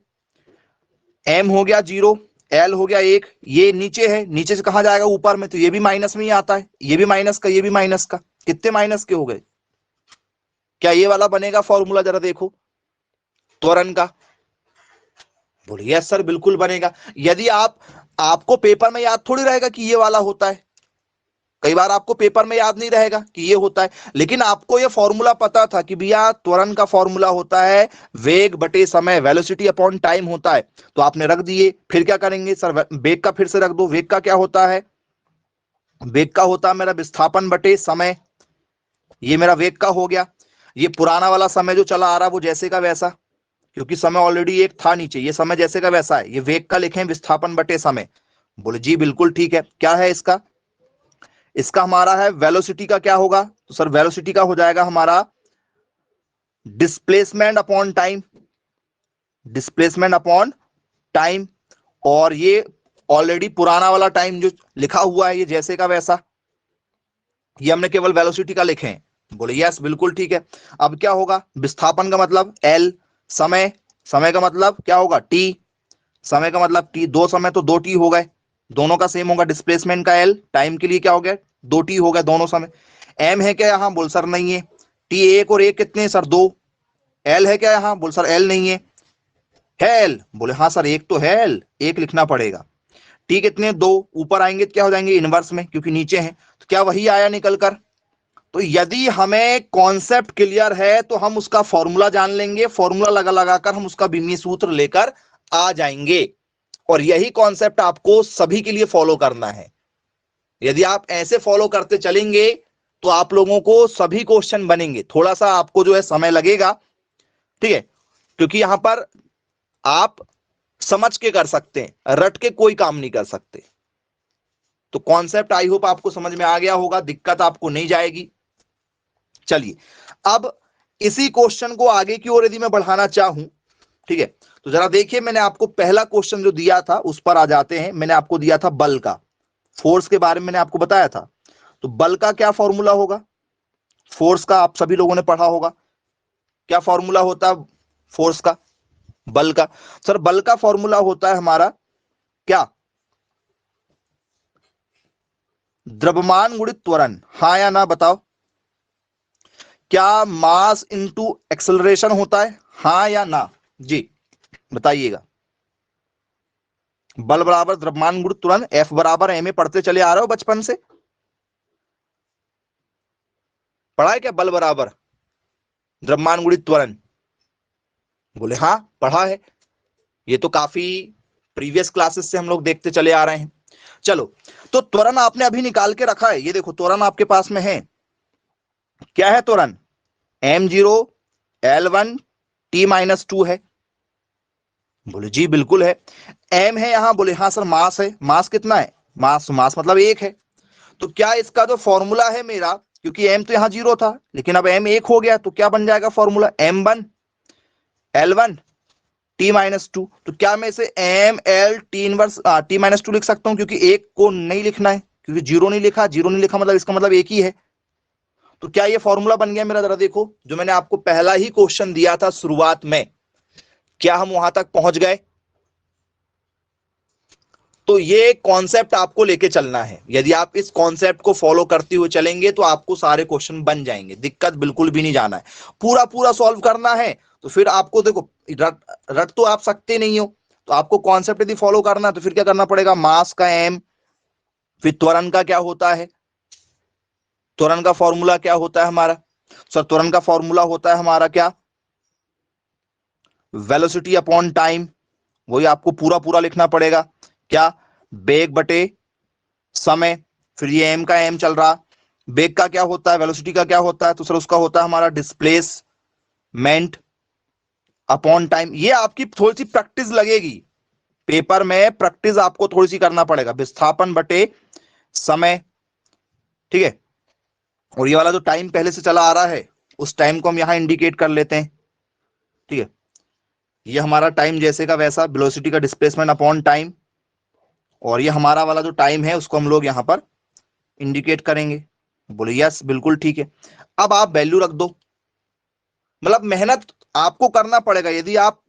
एम हो गया जीरो, एल हो गया एक, ये नीचे है, नीचे से कहां जाएगा, ऊपर में, तो ये भी माइनस में ही आता है, ये भी माइनस का, ये भी माइनस का। कितने माइनस के हो गए? क्या ये वाला बनेगा फॉर्मूला, जरा देखो त्वरण का? बोले यस सर बिल्कुल बनेगा। यदि आपको पेपर में याद थोड़ी रहेगा कि ये वाला होता है, कई बार आपको पेपर में याद नहीं रहेगा कि ये होता है, लेकिन आपको ये फॉर्मूला पता था कि भैया त्वरण का फॉर्मूला होता है वेग बटे समय, वेलोसिटी अपॉन टाइम होता है। तो आपने रख दिए, फिर क्या करेंगे सर, वेग का फिर से रख दो। वेग का क्या होता है, वेग का होता है मेरा विस्थापन बटे समय, ये मेरा वेग का हो गया। ये पुराना वाला समय जो चला आ रहा है वो जैसे का वैसा, क्योंकि समय ऑलरेडी एक था नीचे, ये समय जैसे का वैसा है, ये वेग का लिखें विस्थापन बटे समय। बोले जी बिल्कुल ठीक है। क्या है इसका, इसका हमारा है वेलोसिटी का क्या होगा, तो सर वेलोसिटी का हो जाएगा हमारा displacement upon time, displacement upon time. और ये ऑलरेडी पुराना वाला टाइम जो लिखा हुआ है ये जैसे का वैसा, ये हमने केवल वेलोसिटी का लिखे हैं। बोले यस बिल्कुल ठीक है। अब क्या होगा, विस्थापन का मतलब एल, समय, समय का मतलब क्या होगा टी, समय का मतलब टी, दो समय तो दो टी हो गए, दोनों का सेम होगा। डिस्प्लेसमेंट का एल, टाइम के लिए क्या हो गया, दो टी हो गए दोनों समय। एम है क्या यहाँ, बोल सर नहीं है। टी एक और एक कितने सर, दो। एल है क्या यहाँ, बोल सर एल नहीं है एल? बोले हाँ सर एक तो है एल, एक लिखना पड़ेगा। टी कितने, दो। ऊपर आएंगे तो क्या हो जाएंगे, इनवर्स में, क्योंकि नीचे है, तो क्या वही आया निकल कर। तो यदि हमें कॉन्सेप्ट क्लियर है तो हम उसका फॉर्मूला जान लेंगे, फॉर्मूला लगा लगाकर हम उसका विमीय सूत्र लेकर आ जाएंगे। और यही कॉन्सेप्ट आपको सभी के लिए फॉलो करना है। यदि आप ऐसे फॉलो करते चलेंगे तो आप लोगों को सभी क्वेश्चन बनेंगे। थोड़ा सा आपको जो है समय लगेगा, ठीक है, क्योंकि यहां पर आप समझ के कर सकते हैं, रट के कोई काम नहीं कर सकते। तो कॉन्सेप्ट आई होप आपको समझ में आ गया होगा, दिक्कत आपको नहीं जाएगी। चलिए अब इसी क्वेश्चन को आगे की ओर यदि मैं बढ़ाना चाहूं ठीक है, तो जरा देखिए, मैंने आपको पहला क्वेश्चन जो दिया था उस पर आ जाते हैं। मैंने आपको दिया था बल का, फोर्स के बारे में मैंने आपको बताया था। तो बल का क्या फॉर्मूला होगा? फोर्स का आप सभी लोगों ने पढ़ा होगा। क्या फॉर्मूला होता है फोर्स का, बल का? सर बल का फॉर्मूला होता है हमारा क्या? द्रव्यमान गुणित त्वरण। हाँ या ना बताओ, क्या मास इंटू एक्सेलरेशन होता है? हाँ या ना जी बताइएगा। बल बराबर द्रव्यमान गुणित त्वरण, एफ बराबर एम ए, पढ़ते चले आ रहे हो बचपन से, पढ़ा है क्या? बल बराबर द्रव्यमान गुणित त्वरण, बोले हाँ पढ़ा है। ये तो काफी प्रीवियस क्लासेस से हम लोग देखते चले आ रहे हैं। चलो, तो त्वरण आपने अभी निकाल के रखा है, ये देखो त्वरण आपके पास में है। क्या है त्वरण? m0 l1 t-2 है। बोले जी बिल्कुल है। m है यहां, बोले हाँ सर मास है। मास कितना है? मास मास मतलब एक है। तो क्या इसका जो फॉर्मूला है मेरा, क्योंकि m तो यहां 0 था लेकिन अब m 1 हो गया, तो क्या बन जाएगा फॉर्मूला? m1 l1 t-2। तो क्या मैं इसे m l t inverse t-2 लिख सकता हूं? क्योंकि एक को नहीं लिखना है, क्योंकि जीरो नहीं लिखा, जीरो नहीं लिखा मतलब इसका मतलब एक ही है। तो क्या ये फॉर्मूला बन गया मेरा? जरा देखो, जो मैंने आपको पहला ही क्वेश्चन दिया था शुरुआत में, क्या हम वहां तक पहुंच गए? तो ये कॉन्सेप्ट आपको लेके चलना है। यदि आप इस कॉन्सेप्ट को फॉलो करते हुए चलेंगे तो आपको सारे क्वेश्चन बन जाएंगे, दिक्कत बिल्कुल भी नहीं जाना है। पूरा पूरा सॉल्व करना है तो फिर आपको देखो, रट तो आप सकते नहीं हो, तो आपको कॉन्सेप्ट यदि फॉलो करना है तो फिर क्या करना पड़ेगा? मास का एम, फिर त्वरण का क्या होता है, त्वरण का फॉर्मूला क्या होता है हमारा? सर त्वरण का फॉर्मूला होता है हमारा क्या? Velocity upon time. वही आपको पूरा पूरा लिखना पड़ेगा। क्या? बेग बटे समय। फिर ये एम का एम चल रहा, बेग का क्या होता है, वेलोसिटी का क्या होता है? तो सर उसका होता है हमारा डिस्प्लेसमेंट अपॉन टाइम। ये आपकी थोड़ी सी प्रैक्टिस लगेगी, पेपर में प्रैक्टिस आपको थोड़ी सी करना पड़ेगा। विस्थापन बटे समय, ठीक है। और ये वाला जो टाइम पहले से चला आ रहा है उस टाइम को हम यहां इंडिकेट कर लेते हैं, ठीक है। ये हमारा टाइम जैसे का वैसा, वेलोसिटी का डिस्प्लेसमेंट अपॉन टाइम, और ये हमारा वाला जो टाइम है उसको हम लोग यहां पर इंडिकेट करेंगे। बोले यस बिल्कुल ठीक है। अब आप वैल्यू रख दो, मतलब मेहनत आपको करना पड़ेगा। यदि आप,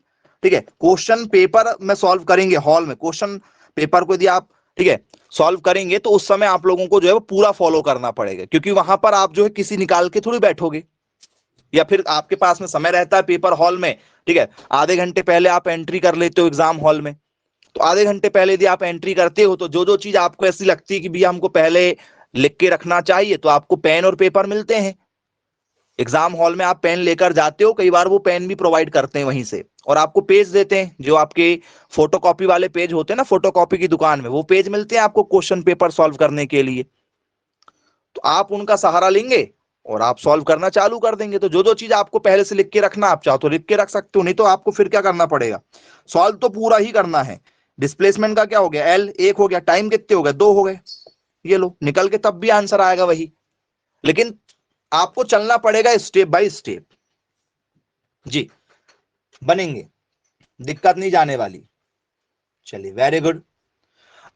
ठीक है, क्वेश्चन पेपर में सॉल्व करेंगे, हॉल में क्वेश्चन पेपर को यदि आप, ठीक है, सॉल्व करेंगे तो उस समय आप लोगों को जो है वो पूरा फॉलो करना पड़ेगा, क्योंकि वहां पर आप जो है किसी निकाल के थोड़ी बैठोगे, या फिर आपके पास में समय रहता है पेपर हॉल में, ठीक है, आधे घंटे पहले आप एंट्री कर लेते हो एग्जाम हॉल में। तो आधे घंटे पहले यदि आप एंट्री करते हो तो जो जो चीज आपको ऐसी लगती है कि भैया हमको पहले लिख के रखना चाहिए, तो आपको पेन और पेपर मिलते हैं एग्जाम हॉल में। आप पेन लेकर जाते हो, कई बार वो पेन भी प्रोवाइड करते हैं वहीं से, और आपको पेज देते हैं जो आपके फोटोकॉपी वाले पेज होते हैं ना, फोटोकॉपी की दुकान में वो पेज मिलते हैं आपको क्वेश्चन पेपर सॉल्व करने के लिए। तो आप उनका सहारा लेंगे और आप सॉल्व करना चालू कर देंगे। तो जो जो चीज आपको पहले से लिख के रखना, आप चाहो तो लिख के रख सकते हो, नहीं तो आपको फिर क्या करना पड़ेगा? सॉल्व तो पूरा ही करना है। डिस्प्लेसमेंट का क्या हो गया? एल, एक हो गया। टाइम कितने हो गए? दो हो गए। ये लो निकल के तब भी आंसर आएगा वही, लेकिन आपको चलना पड़ेगा स्टेप बाय स्टेप। जी बनेंगे, दिक्कत नहीं जाने वाली। चलिए वेरी गुड।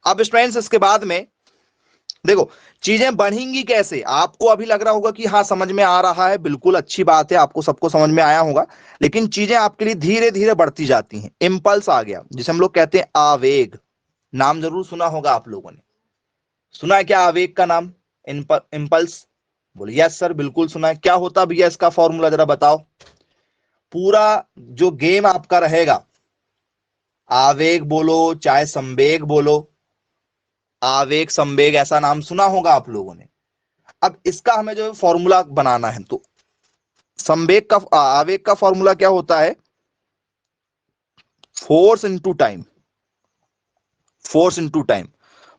अब स्टूडेंट्स इसके बाद में देखो चीजें बढ़ेंगी कैसे। आपको अभी लग रहा होगा कि हाँ समझ में आ रहा है, बिल्कुल अच्छी बात है, आपको सबको समझ में आया होगा, लेकिन चीजें आपके लिए धीरे धीरे बढ़ती जाती हैं। इम्पल्स आ गया, जिसे हम लोग कहते हैं आवेग, नाम जरूर सुना होगा आप लोगों ने। सुना है क्या आवेग का नाम? इम्पल्स? बोले यस सर बिल्कुल सुना है। क्या होता भैया इसका फॉर्मूला, जरा बताओ। पूरा जो गेम आपका रहेगा, आवेग बोलो चाहे संवेग बोलो, आवेग संवेग ऐसा नाम सुना होगा आप लोगों ने। अब इसका हमें जो फॉर्मूला बनाना है, तो संवेग का आवेग का फॉर्मूला क्या होता है? Force into time. Force into time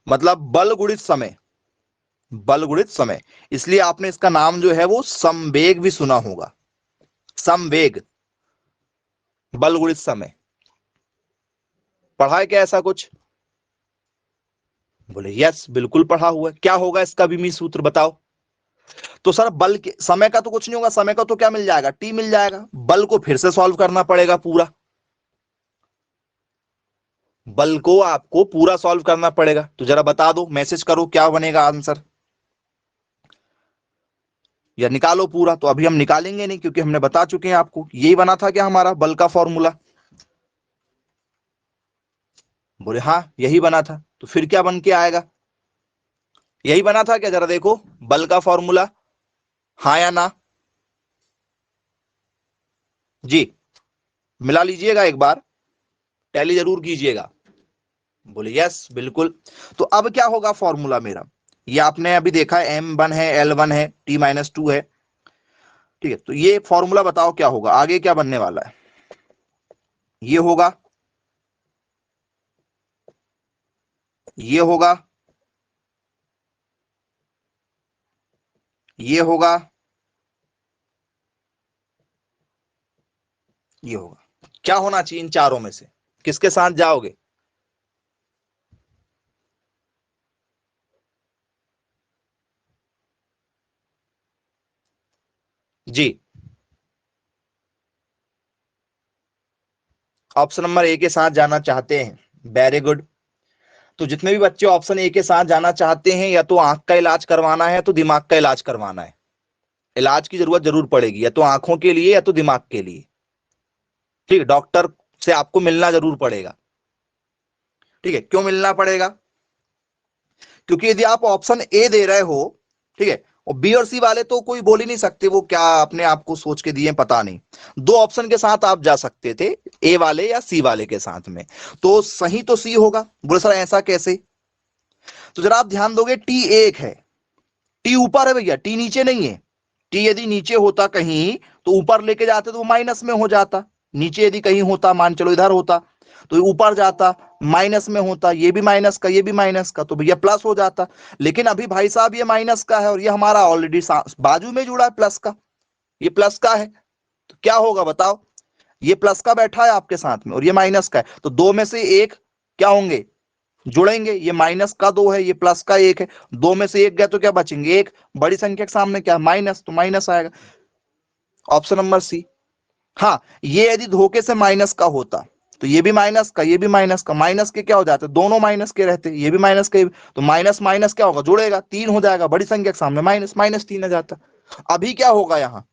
मतलब बल गुणित समय, बल गुणित समय। इसलिए आपने इसका नाम जो है वो संवेग भी सुना होगा। संवेग, बल गुणित समय। पढ़ा है क्या ऐसा कुछ? बोले यस बिल्कुल पढ़ा हुआ है। क्या होगा इसका भी सूत्र बताओ। तो सर बल के, समय का तो कुछ नहीं होगा, समय का तो क्या मिल जाएगा? टी मिल जाएगा। बल को फिर से सॉल्व करना पड़ेगा पूरा, बल को आपको पूरा सॉल्व करना पड़ेगा। तो जरा बता दो, मैसेज करो क्या बनेगा आंसर, या निकालो पूरा। तो अभी हम निकालेंगे नहीं क्योंकि हमने बता चुके हैं आपको, यही बना था क्या हमारा बल का फॉर्मूला। बोले हाँ यही बना था। तो फिर क्या बन के आएगा, यही बना था क्या, जरा देखो बल का फॉर्मूला, हाँ या ना। जी मिला लीजिएगा एक बार, टैली जरूर कीजिएगा। बोले यस बिल्कुल। तो अब क्या होगा फॉर्मूला मेरा, ये आपने अभी देखा है M1 है, L1 है, T-2 है, ठीक है। तो ये फॉर्मूला बताओ क्या होगा, आगे क्या बनने वाला है। ये होगा, ये होगा, ये होगा, ये होगा। क्या होना चाहिए इन चारों में से, किसके साथ जाओगे। जी ऑप्शन नंबर ए के साथ जाना चाहते हैं, वेरी गुड। तो जितने भी बच्चे ऑप्शन ए के साथ जाना चाहते हैं, या तो आंख का इलाज करवाना है तो दिमाग का इलाज करवाना है, इलाज की जरूरत जरूर पड़ेगी, या तो आंखों के लिए या तो दिमाग के लिए, ठीक है। डॉक्टर से आपको मिलना जरूर पड़ेगा, ठीक है। क्यों मिलना पड़ेगा, क्योंकि यदि आप ऑप्शन ए दे रहे हो, ठीक है, और बी और सी वाले तो कोई बोल ही नहीं सकते, वो क्या अपने आप को सोच के दिए पता नहीं। दो ऑप्शन के साथ आप जा सकते थे, ए वाले या सी वाले के साथ में, तो सही तो सी होगा। बोले सर ऐसा कैसे, तो जरा आप ध्यान दोगे, टी एक है, टी ऊपर है भैया, टी नीचे नहीं है। टी यदि नीचे होता कहीं तो ऊपर लेके जाते तो वो माइनस में हो जाता, नीचे यदि कहीं होता, मान चलो इधर होता तो ऊपर जाता, माइनस में होता, ये भी माइनस का ये भी माइनस का, तो भैया प्लस हो जाता। लेकिन अभी भाई साहब ये माइनस का है और ये हमारा ऑलरेडी बाजू में जुड़ा है प्लस का, ये प्लस का है, तो क्या होगा बताओ, ये प्लस का बैठा है आपके साथ में और ये माइनस का है, तो दो में से एक क्या होंगे, जुड़ेंगे। ये माइनस का दो है, ये प्लस का एक है, दो में से एक गया तो क्या बचेंगे, एक। बड़ी संख्या के सामने क्या माइनस, तो माइनस आएगा, ऑप्शन नंबर सी। हाँ ये यदि धोखे से माइनस का होता तो ये भी माइनस का ये भी माइनस का, माइनस के क्या हो जाते, दोनों माइनस के रहते, ये भी माइनस के, तो माइनस माइनस क्या होगा, जुड़ेगा, तीन हो जाएगा, बड़ी संख्या के सामने माइनस, माइनस तीन आ जाता। अभी क्या होगा यहाँ,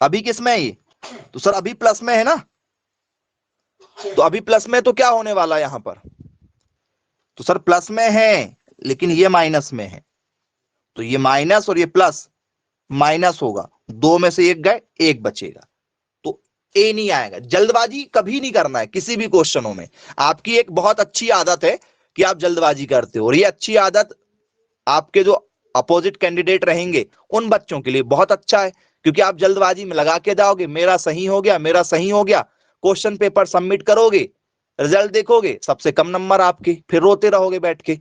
अभी किस में है ये, तो सर अभी प्लस में है ना, तो अभी प्लस में तो क्या होने वाला है यहाँ पर, तो सर प्लस में है लेकिन ये माइनस में है, तो ये माइनस और ये प्लस, माइनस होगा, दो में से एक गए, एक बचेगा, तो ए नहीं आएगा। जल्दबाजी कभी नहीं करना है किसी भी क्वेश्चनों में, आपकी एक बहुत अच्छी आदत है कि आप जल्दबाजी करते हो, और ये अच्छी आदत आपके जो अपोजिट कैंडिडेट रहेंगे उन बच्चों के लिए बहुत अच्छा है, क्योंकि आप जल्दबाजी में लगा के जाओगे, मेरा सही हो गया, मेरा सही हो गया, क्वेश्चन पेपर सबमिट करोगे, रिजल्ट देखोगे सबसे कम नंबर आपके, फिर रोते रहोगे बैठ के।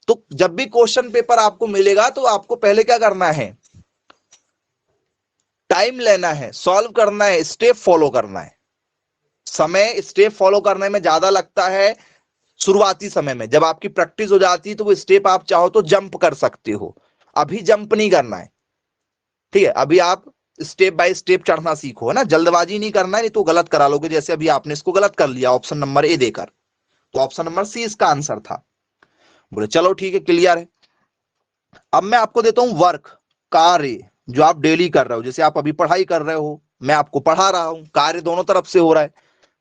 तो जब भी क्वेश्चन पेपर आपको मिलेगा तो आपको पहले क्या करना है, टाइम लेना है, सॉल्व करना है, स्टेप फॉलो करना है। समय स्टेप फॉलो करने में ज्यादा लगता है शुरुआती समय में, जब आपकी प्रैक्टिस हो जाती है तो वो स्टेप आप चाहो तो जंप कर सकते हो, अभी जंप नहीं करना है, ठीक है। अभी आप स्टेप बाय स्टेप चढ़ना सीखो, है ना, जल्दबाजी नहीं करना है, नहीं तो गलत करा लोगे, जैसे अभी आपने इसको गलत कर लिया ऑप्शन नंबर ए देकर, तो ऑप्शन नंबर सी इसका आंसर था। बोले चलो ठीक है, क्लियर है। अब मैं आपको देता हूं वर्क, कार्य जो आप डेली कर रहे हो, जैसे आप अभी पढ़ाई कर रहे हो, मैं आपको पढ़ा रहा हूं, कार्य दोनों तरफ से हो रहा है,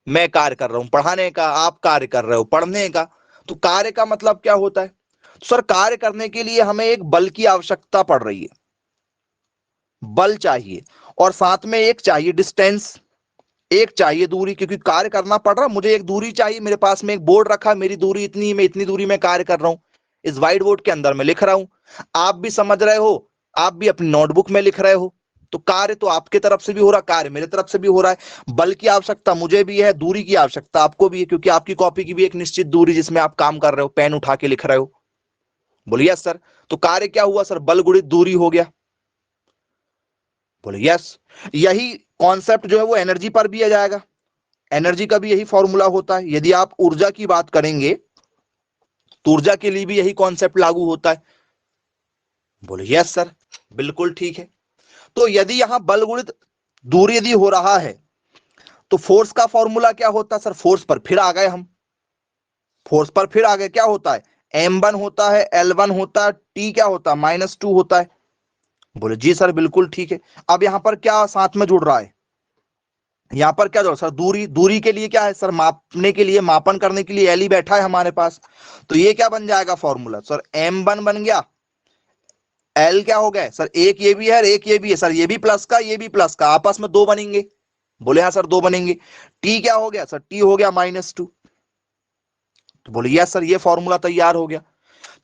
मैं कार्य कर रहा हूं पढ़ाने का, आप कार्य कर रहे हो पढ़ने का। तो कार्य का मतलब क्या होता है, तो सर कार्य करने के लिए हमें एक बल की आवश्यकता पड़ रही है, बल चाहिए, और साथ में एक चाहिए डिस्टेंस, एक चाहिए दूरी, क्योंकि कार्य करना पड़ रहा, मुझे एक दूरी चाहिए, मेरे पास में एक बोर्ड रखा, मेरी दूरी इतनी, मैं इतनी दूरी में कार्य कर रहा हूं, इस व्हाइट बोर्ड के अंदर मैं लिख रहा हूं, आप भी समझ रहे हो, आप भी अपनी नोटबुक में लिख रहे हो, तो कार्य तो आपके तरफ से भी हो रहा, कार्य मेरे तरफ से भी हो रहा है। बल की आवश्यकता मुझे भी है, दूरी की आवश्यकता आपको भी है, क्योंकि आपकी कॉपी की भी एक निश्चित दूरी जिसमें आप काम कर रहे हो, पेन उठा के लिख रहे हो। बोलिए सर, तो कार्य क्या हुआ सर, बल गुणित दूरी हो गया। बोले यस, यही कॉन्सेप्ट जो है वो एनर्जी पर भी आ जाएगा, एनर्जी का भी यही फॉर्मूला होता है, यदि आप ऊर्जा की बात करेंगे तो ऊर्जा के लिए भी यही कॉन्सेप्ट लागू होता है। बोले यस सर, बिल्कुल ठीक है। तो यदि यहां बल गुणित दूरी यदि हो रहा है, तो फोर्स का फॉर्मूला क्या होता है सर? फोर्स पर फिर आ गए हम, फोर्स पर फिर आ गए। क्या होता है? m1 होता है, L1 होता है, T क्या होता है? -2 होता है। बोले जी सर बिल्कुल ठीक है। अब यहां पर क्या साथ में जुड़ रहा है? यहां पर क्या जुड़ सर? दूरी। दूरी के लिए क्या है सर? मापने के लिए, मापन करने के लिए एल ही बैठा है हमारे पास। तो ये क्या बन जाएगा फॉर्मूला सर? m1 बन गया, एल क्या हो गया सर? एक ये भी है, एक ये भी है सर, ये भी प्लस का, ये भी प्लस का, आपस में दो बनेंगे। बोले हाँ सर दो बनेंगे। टी क्या हो गया सर? टी हो गया -2। तो बोले यस सर, ये फॉर्मूला तैयार हो गया।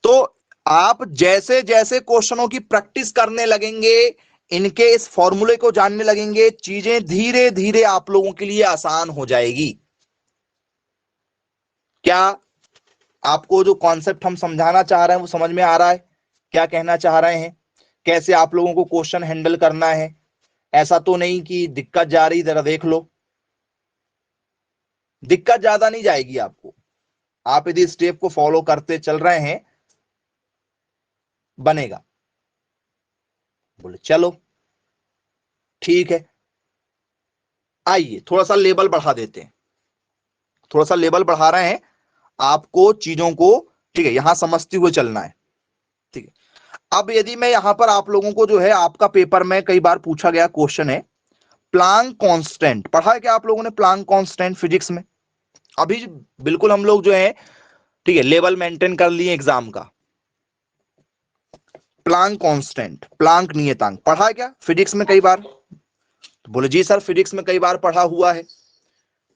तो आप जैसे जैसे क्वेश्चनों की प्रैक्टिस करने लगेंगे, इनके इस फॉर्मूले को जानने लगेंगे, चीजें धीरे धीरे आप लोगों के लिए आसान हो जाएगी। क्या आपको जो कॉन्सेप्ट हम समझाना चाह रहे हैं वो समझ में आ रहा है? क्या कहना चाह रहे हैं? कैसे आप लोगों को क्वेश्चन हैंडल करना है? ऐसा तो नहीं कि दिक्कत जा रही, जरा देख लो। दिक्कत ज्यादा नहीं जाएगी आपको, आप यदि स्टेप को फॉलो करते चल रहे हैं, बनेगा। बोले चलो ठीक है। आइए थोड़ा सा लेवल बढ़ा देते हैं, थोड़ा सा लेवल बढ़ा रहे हैं आपको चीजों को। ठीक है, यहां समझते हुए चलना है। ठीक है, अब यदि मैं यहां पर आप लोगों को जो है, आपका पेपर में कई बार पूछा गया क्वेश्चन है, प्लांक कांस्टेंट पढ़ा है क्या आप लोगों ने? प्लांक कांस्टेंट फिजिक्स में अभी बिल्कुल हम लोग जो है, ठीक है, लेवल मेंटेन कर लिए एग्जाम का। प्लांक कांस्टेंट, प्लांक नियतांक पढ़ा है क्या फिजिक्स में कई बार? तो बोले जी सर फिजिक्स में कई बार पढ़ा हुआ है।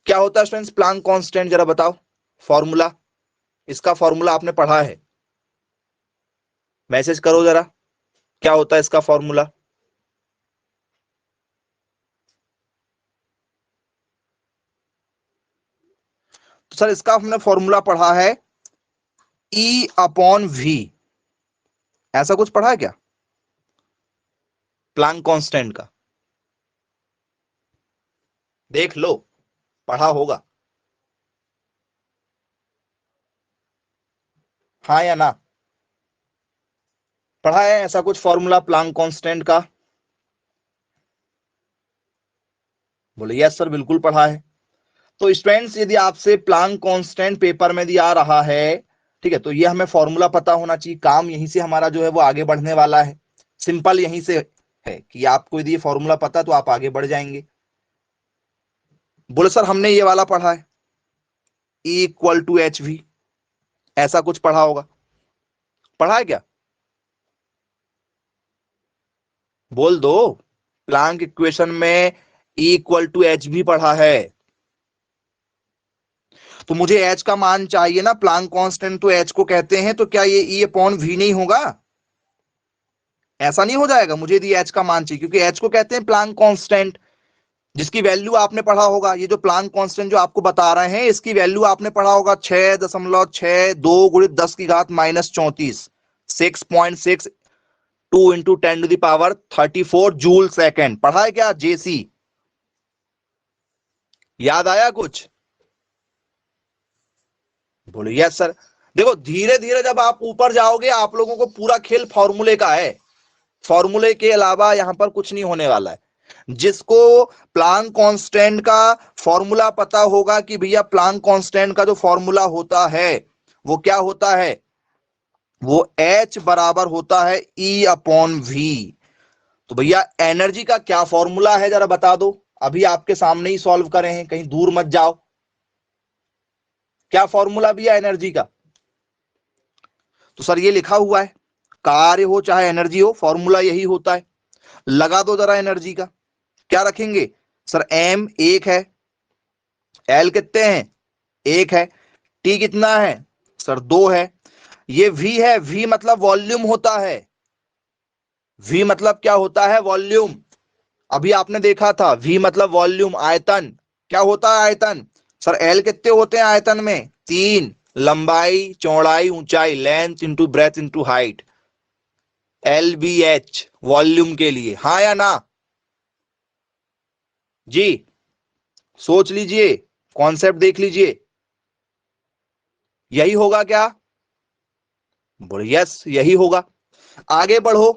क्या होता है स्टूडेंट्स प्लांक कांस्टेंट? जरा बताओ फॉर्मूला, इसका फॉर्मूला आपने पढ़ा है? मैसेज करो जरा, क्या होता है इसका फॉर्मूला? तो सर इसका हमने फॉर्मूला पढ़ा है E/V। ऐसा कुछ पढ़ा है क्या प्लांक कांस्टेंट का? देख लो, पढ़ा होगा। हाँ या ना? पढ़ा है ऐसा कुछ फॉर्मूला प्लांक कांस्टेंट का? बोले यस सर बिल्कुल पढ़ा है। तो स्टूडेंट्स यदि आपसे प्लांक कांस्टेंट पेपर में दिया रहा है, ठीक है, तो ये हमें फॉर्मूला पता होना चाहिए। काम यहीं से हमारा जो है वो आगे बढ़ने वाला है। सिंपल यहीं से है कि आपको यदि फॉर्मूला पता तो आप आगे बढ़ जाएंगे। बोले सर हमने ये वाला पढ़ा है E = HV, ऐसा कुछ पढ़ा होगा। पढ़ा है क्या? बोल दो। प्लांक इक्वेशन में E = HV पढ़ा है। तो मुझे एच का मान चाहिए ना, प्लांक कांस्टेंट तो एच को कहते हैं, तो क्या ये E/V नहीं होगा? ऐसा नहीं हो जाएगा? मुझे यदि एच का मान चाहिए, क्योंकि एच को कहते हैं प्लांक कांस्टेंट, जिसकी वैल्यू आपने पढ़ा होगा। ये जो प्लांक कांस्टेंट जो आपको बता रहे हैं, इसकी वैल्यू आपने पढ़ा होगा 6.62 गुणित 10 की घात -34, 6.62 इंटू 10⁻34 जूल सेकेंड। पढ़ा है क्या जेसी? याद आया कुछ? बोलो यस सर। देखो धीरे धीरे जब आप ऊपर जाओगे, आप लोगों को पूरा खेल फॉर्मूले का है। फॉर्मूले के अलावा यहां पर कुछ नहीं होने वाला है। जिसको प्लांक कांस्टेंट का फॉर्मूला पता होगा कि भैया प्लांक कांस्टेंट का जो फॉर्मूला होता है वो क्या होता है, वो H बराबर होता है E/V। तो भैया एनर्जी का क्या फॉर्मूला है जरा बता दो। अभी आपके सामने ही सॉल्व करे हैं, कहीं दूर मत जाओ। क्या फॉर्मूला भैया एनर्जी का? तो सर ये लिखा हुआ है, कार्य हो चाहे एनर्जी हो, फॉर्मूला यही होता है। लगा दो जरा एनर्जी का। क्या रखेंगे सर? M 1 है, L कितने हैं? 1 है। T कितना है सर? 2 है। ये V है, V मतलब वॉल्यूम होता है। V मतलब क्या होता है? वॉल्यूम। अभी आपने देखा था V मतलब वॉल्यूम, आयतन। क्या होता है आयतन? सर L कितने होते हैं आयतन में? 3। लंबाई, चौड़ाई, ऊंचाई, length into breadth into height. LBH volume के लिए, हाँ या ना? जी सोच लीजिए, कॉन्सेप्ट देख लीजिए, यही होगा क्या? बोले यस यही होगा। आगे बढ़ो,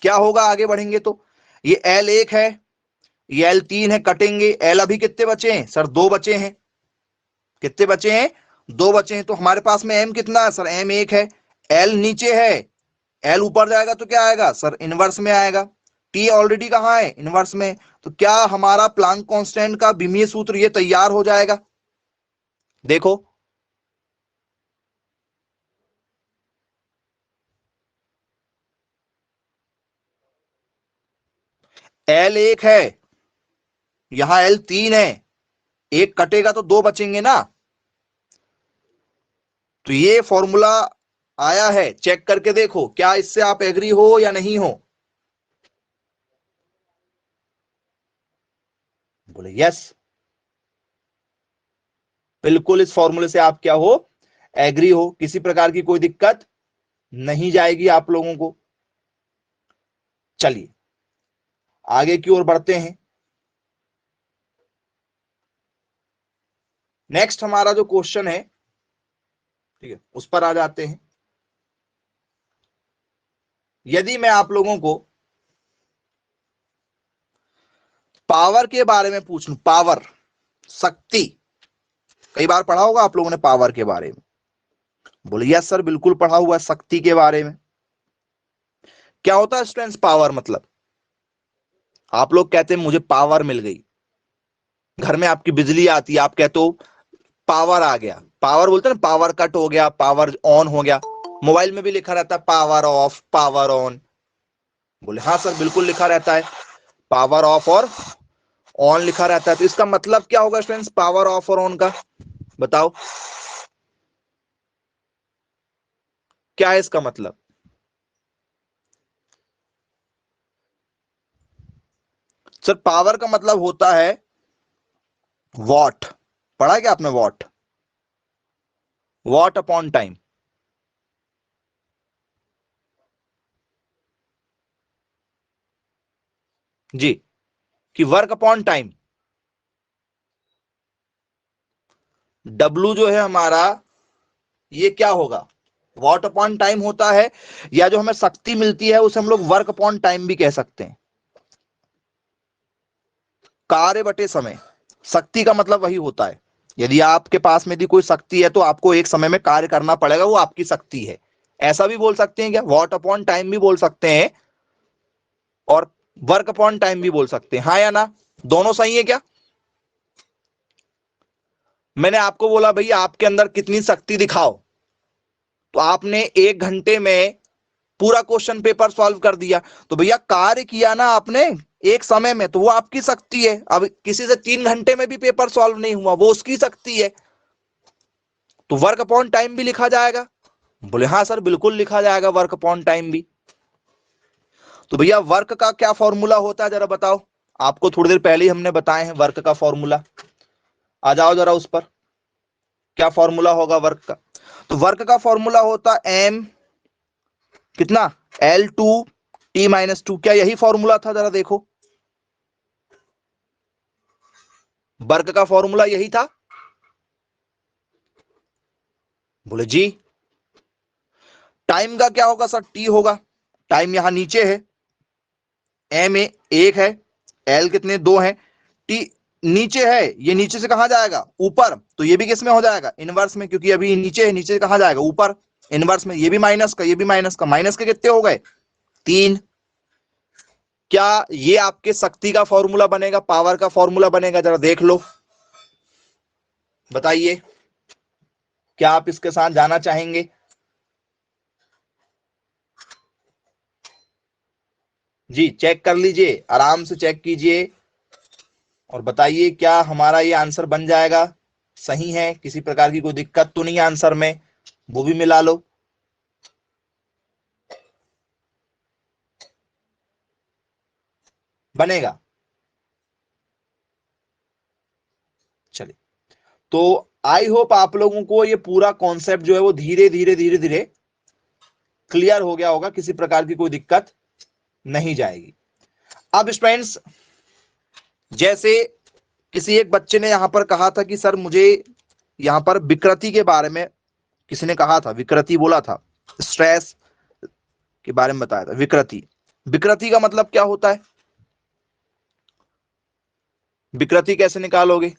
क्या होगा आगे बढ़ेंगे तो? ये L 1 है, ये एल 3 है, कटेंगे। एल अभी कितने बचे हैं सर? 2 बचे हैं। कितने बचे हैं? 2 बचे हैं। तो हमारे पास में एम कितना है सर? एम 1 है। एल नीचे है, एल ऊपर जाएगा तो क्या आएगा सर? इनवर्स में आएगा। टी ऑलरेडी कहां है? इनवर्स में। तो क्या हमारा प्लांक कांस्टेंट का बीमीय सूत्र ये तैयार हो जाएगा? देखो, एल 1 है, यहां एल 3 है, एक कटेगा तो 2 बचेंगे ना। तो ये फॉर्मूला आया है, चेक करके देखो क्या इससे आप एग्री हो या नहीं हो। बोले यस, बिल्कुल इस फॉर्मूले से आप क्या हो? एग्री हो। किसी प्रकार की कोई दिक्कत नहीं जाएगी आप लोगों को। चलिए आगे की ओर बढ़ते हैं। नेक्स्ट हमारा जो क्वेश्चन है, ठीक है, उस पर आ जाते हैं। यदि मैं आप लोगों को पावर के बारे में पूछ लूं, पावर, शक्ति, कई बार पढ़ा होगा आप लोगों ने पावर के बारे में। बोले यस सर, बिल्कुल पढ़ा हुआ है शक्ति के बारे में। क्या होता है स्टूडेंट्स पावर? मतलब आप लोग कहते हैं मुझे पावर मिल गई, घर में आपकी बिजली आती है, आप कहते हो पावर आ गया। पावर बोलते हैं ना, पावर कट हो गया, पावर ऑन हो गया। मोबाइल में भी लिखा रहता है पावर ऑफ, पावर ऑन। बोले हाँ सर, बिल्कुल लिखा रहता है, पावर ऑफ और ऑन लिखा रहता है। तो इसका मतलब क्या होगा स्टूडेंट्स, पावर ऑफ और ऑन का? बताओ क्या है इसका मतलब? सर पावर का मतलब होता है वॉट। पढ़ा है क्या आपने? What, what upon time. जी, कि वर्क अपॉन टाइम। डब्लू जो है हमारा, ये क्या होगा? वॉट अपॉन टाइम होता है, या जो हमें शक्ति मिलती है उसे हम लोग वर्क अपॉन टाइम भी कह सकते हैं। कार्य बटे समय, शक्ति का मतलब वही होता है। यदि आपके पास में यदि कोई शक्ति है तो आपको एक समय में कार्य करना पड़ेगा, वो आपकी शक्ति है। ऐसा भी बोल सकते हैं क्या? वॉट अपॉन टाइम भी बोल सकते हैं और वर्क अपॉन टाइम भी बोल सकते हैं, हाँ या ना? दोनों सही है क्या? मैंने आपको बोला भैया आपके अंदर कितनी शक्ति दिखाओ, तो आपने 1 घंटे में पूरा क्वेश्चन पेपर सॉल्व कर दिया। तो भैया कार्य किया ना आपने एक समय में, तो वो आपकी शक्ति है। अब किसी से 3 घंटे में भी पेपर सॉल्व नहीं हुआ, वो उसकी शक्ति है। तो वर्क अपॉन टाइम भी लिखा जाएगा। बोले हाँ सर, बिल्कुल लिखा जाएगा वर्क अपॉन टाइम भी। तो भैया वर्क का क्या फॉर्मूला होता है जरा बताओ? आपको थोड़ी देर पहले ही हमने बताए हैं वर्क का फॉर्मूला, आ जाओ जरा उस पर। क्या फॉर्मूला होगा वर्क का? तो वर्क का फॉर्मूला होता एम कितना? L2 T-2। क्या यही फॉर्मूला था? जरा देखो, वर्क का फॉर्मूला यही था। बोले जी। टाइम का क्या होगा सर? टी होगा। टाइम यहां नीचे है, एम ए 1 है, एल कितने? 2 है। टी नीचे है, ये नीचे से कहां जाएगा? ऊपर। तो ये भी किस में हो जाएगा? इनवर्स में, क्योंकि अभी नीचे है, नीचे से कहां जाएगा? ऊपर, इनवर्स में। ये भी माइनस का, ये भी माइनस का, माइनस के कितने हो गए? 3। क्या ये आपके शक्ति का फॉर्मूला बनेगा, पावर का फॉर्मूला बनेगा? जरा देख लो, बताइए क्या आप इसके साथ जाना चाहेंगे? जी चेक कर लीजिए, आराम से चेक कीजिए और बताइए क्या हमारा ये आंसर बन जाएगा? सही है? किसी प्रकार की कोई दिक्कत तो नहीं आंसर में? वो भी मिला लो। बनेगा? चलिए, तो आई होप आप लोगों को ये पूरा कॉन्सेप्ट जो है वो धीरे धीरे धीरे धीरे क्लियर हो गया होगा, किसी प्रकार की कोई दिक्कत नहीं जाएगी। अब स्टूडेंट्स, जैसे किसी एक बच्चे ने यहां पर कहा था कि सर मुझे यहां पर विकृति के बारे में, किसी ने कहा था विकृति, बोला था स्ट्रेस के बारे में बताया था। विकृति, विकृति का मतलब क्या होता है? विकृति कैसे निकालोगे?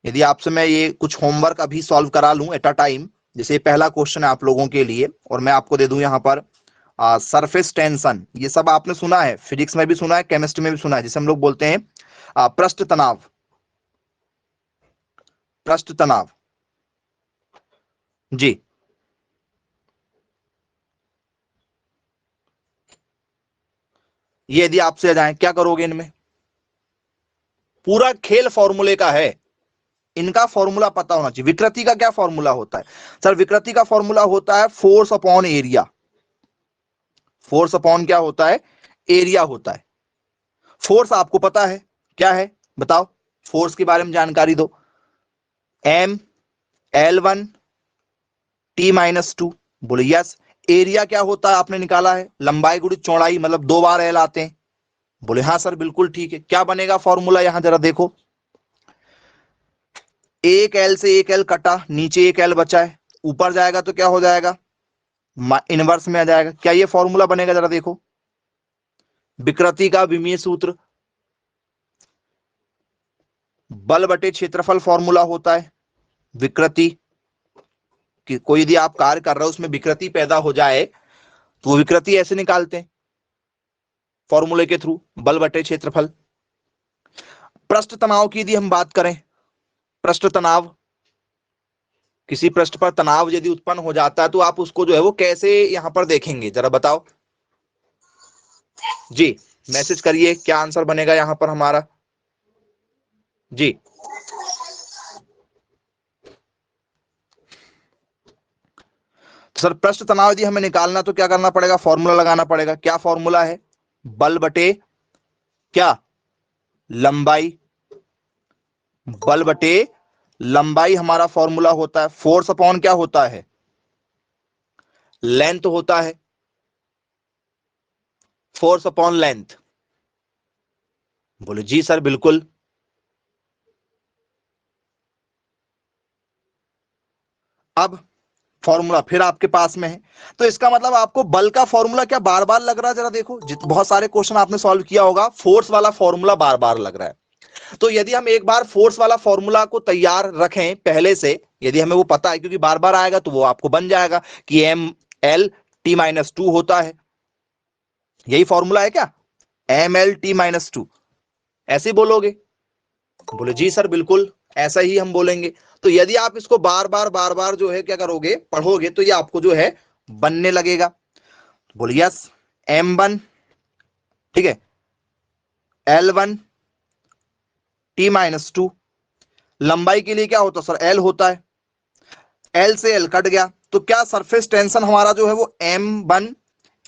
यदि आपसे मैं ये कुछ होमवर्क अभी सॉल्व करा लूं एट अ टाइम, जैसे पहला क्वेश्चन है आप लोगों के लिए, और मैं आपको दे दूं यहां पर सरफेस टेंशन, ये सब आपने सुना है, फिजिक्स में भी सुना है, केमिस्ट्री में भी सुना है, जिसे हम लोग बोलते हैं पृष्ठ तनाव। पृष्ठ तनाव जी। ये यदि आपसे आ जाए क्या करोगे इनमें? पूरा खेल फॉर्मूले का है, इनका फॉर्मूला पता होना चाहिए। विकृति का क्या फॉर्मूला होता है सर? विकृति का फॉर्मूला होता है force upon area. Force upon क्या होता है? एरिया होता है। फोर्स आपको पता है क्या है, बताओ, फोर्स के बारे में जानकारी दो। M L1 T-2। बोले यस। एरिया क्या होता है आपने निकाला है? लंबाई गुणित चौड़ाई, मतलब 2 बार एल आते हैं। बोले हाँ सर बिल्कुल ठीक है। क्या बनेगा फॉर्मूला? यहां जरा देखो, एक एल से एक एल कटा, नीचे एक एल बचा है, ऊपर जाएगा तो क्या हो जाएगा? इनवर्स में आ जाएगा। क्या ये फॉर्मूला बनेगा? जरा देखो, विकृति का विमीय सूत्र, बल बटे क्षेत्रफल फॉर्मूला होता है। विकृति कि कोई यदि आप कार्य कर रहे हो उसमें विकृति पैदा हो जाए तो वो विकृति ऐसे निकालते हैं फॉर्मूले के थ्रू, बल बटे क्षेत्रफल। पृष्ठ तनाव की यदि हम बात करें, पृष्ठ तनाव, किसी पृष्ठ पर तनाव यदि उत्पन्न हो जाता है तो आप उसको जो है वो कैसे यहां पर देखेंगे, जरा बताओ जी। मैसेज करिए क्या आंसर बनेगा यहां पर हमारा जी। तो सर पृष्ठ तनाव यदि हमें निकालना तो क्या करना पड़ेगा? फॉर्मूला लगाना पड़ेगा। क्या फॉर्मूला है? बल बटे क्या? लंबाई। बल बटे लंबाई हमारा फॉर्मूला होता है। फोर्स अपॉन क्या होता है? लेंथ होता है। Force upon length. बोले जी सर बिल्कुल। अब फॉर्मूला फिर आपके पास में है, तो इसका मतलब आपको बल का फॉर्मूला क्या बार बार लग रहा है? जरा देखो, बहुत सारे क्वेश्चन आपने सॉल्व किया होगा, फोर्स वाला फॉर्मूला बार बार लग रहा है। तो यदि हम एक बार फोर्स वाला फॉर्मूला को तैयार रखें पहले से, यदि हमें वो पता है, क्योंकि बार बार आएगा तो वो आपको बन जाएगा कि ML T-2 होता है। यही फॉर्मूला है क्या? ML T-2 ऐसे ही बोलोगे? बोले जी सर बिल्कुल ऐसा ही हम बोलेंगे। तो यदि आप इसको बार बार जो है क्या करोगे, पढ़ोगे, तो ये आपको जो है बनने लगेगा। बोले यस। M1 ठीक है, L1 T-2। लंबाई के लिए क्या होता है सर? L होता है। L से L कट गया तो क्या सरफेस टेंशन हमारा जो है वो M1,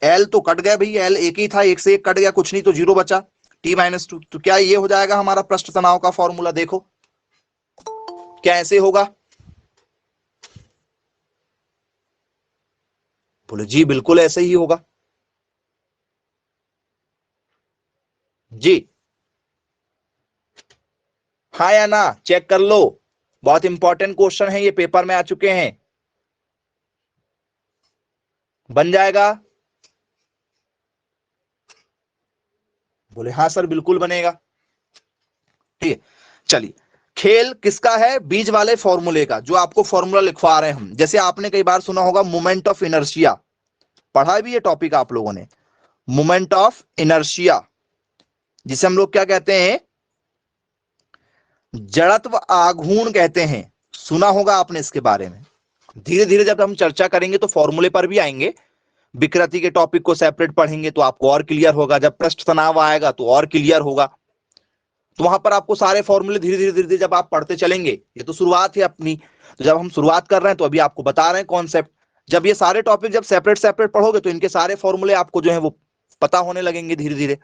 L तो कट गया भाई, L एक ही था, एक से एक कट गया, कुछ नहीं तो 0 बचा, T-2। तो क्या ये हो जाएगा हमारा पृष्ठ तनाव का फॉर्मूला? देखो क्या ऐसे होगा? बोले जी बिल्कुल ऐसे ही होगा जी। हाँ या ना, चेक कर लो, बहुत इंपॉर्टेंट क्वेश्चन है ये, पेपर में आ चुके हैं। बन जाएगा? बोले हाँ सर बिल्कुल बनेगा। ठीक है, चलिए। खेल किसका है? बीज वाले फॉर्मूले का, जो आपको फॉर्मूला लिखवा रहे हैं हम। जैसे आपने कई बार सुना होगा मोमेंट ऑफ इनर्शिया, पढ़ा भी ये टॉपिक आप लोगों ने, मोमेंट ऑफ इनर्शिया, जिसे हम लोग क्या कहते हैं? जड़त्व आघूर्ण कहते हैं। सुना होगा आपने इसके बारे में। धीरे धीरे जब हम चर्चा करेंगे तो फॉर्मूले पर भी आएंगे, विकृति के टॉपिक को सेपरेट पढ़ेंगे तो आपको और क्लियर होगा, जब पृष्ठ तनाव आएगा तो और क्लियर होगा। तो वहां पर आपको सारे फॉर्मूले धीरे धीरे जब आप पढ़ते चलेंगे, ये तो शुरुआत है अपनी, तो जब हम शुरुआत कर रहे हैं तो अभी आपको बता रहे हैं कॉन्सेप्ट। जब ये सारे टॉपिक जब सेपरेट सेपरेट पढ़ोगे तो इनके सारे फॉर्मूले आपको जो है वो पता होने लगेंगे धीरे धीरे।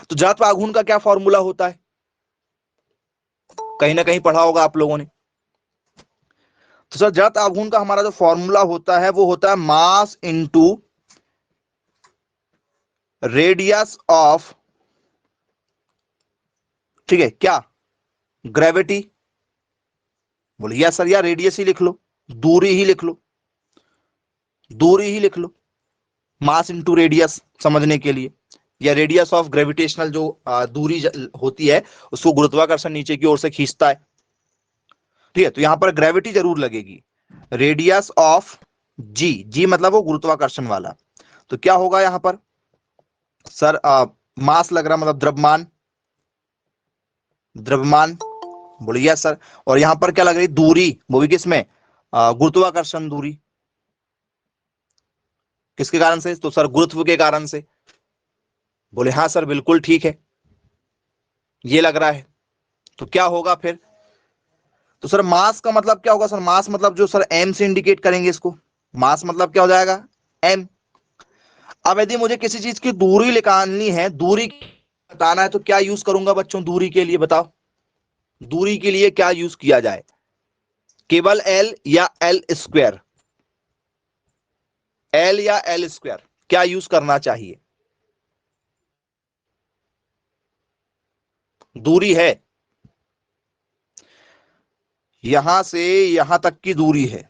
तो जड़त्व आघूर्ण का क्या फॉर्मूला होता है? कहीं ना कहीं पढ़ा होगा आप लोगों ने। तो सर जड़त्व आघूर्ण का हमारा जो फॉर्मूला होता है वो होता है मास इनटू रेडियस ऑफ, ठीक है क्या? ग्रेविटी। बोले यस सर, या रेडियस ही लिख लो, दूरी ही लिख लो, दूरी ही लिख लो, मास इंटू रेडियस समझने के लिए। या रेडियस ऑफ ग्रेविटेशनल जो दूरी होती है उसको गुरुत्वाकर्षण नीचे की ओर से खींचता है। ठीक है, तो यहां पर ग्रेविटी जरूर लगेगी। रेडियस ऑफ जी, जी मतलब वो गुरुत्वाकर्षण वाला, तो क्या होगा यहां पर सर? मास लग रहा मतलब द्रव्यमान, द्रव्यमान बोलिए सर। और यहां पर क्या लग रही? दूरी, वो भी किसमें? गुरुत्वाकर्षण दूरी। किसके कारण से? तो सर गुरुत्व के कारण से। बोले हाँ सर बिल्कुल ठीक है, ये लग रहा है। तो क्या होगा फिर? तो सर मास का मतलब क्या होगा सर? मास मतलब जो सर एम से इंडिकेट करेंगे इसको, मास मतलब क्या हो जाएगा? एम। अब यदि मुझे किसी चीज की दूरी निकालनी है, दूरी बताना है, तो क्या यूज करूंगा बच्चों दूरी के लिए? बताओ दूरी के लिए क्या यूज किया जाए? केवल एल या एल स्क्वायर? एल या एल स्क्वायर, क्या यूज करना चाहिए? दूरी है, यहां से यहां तक की दूरी है,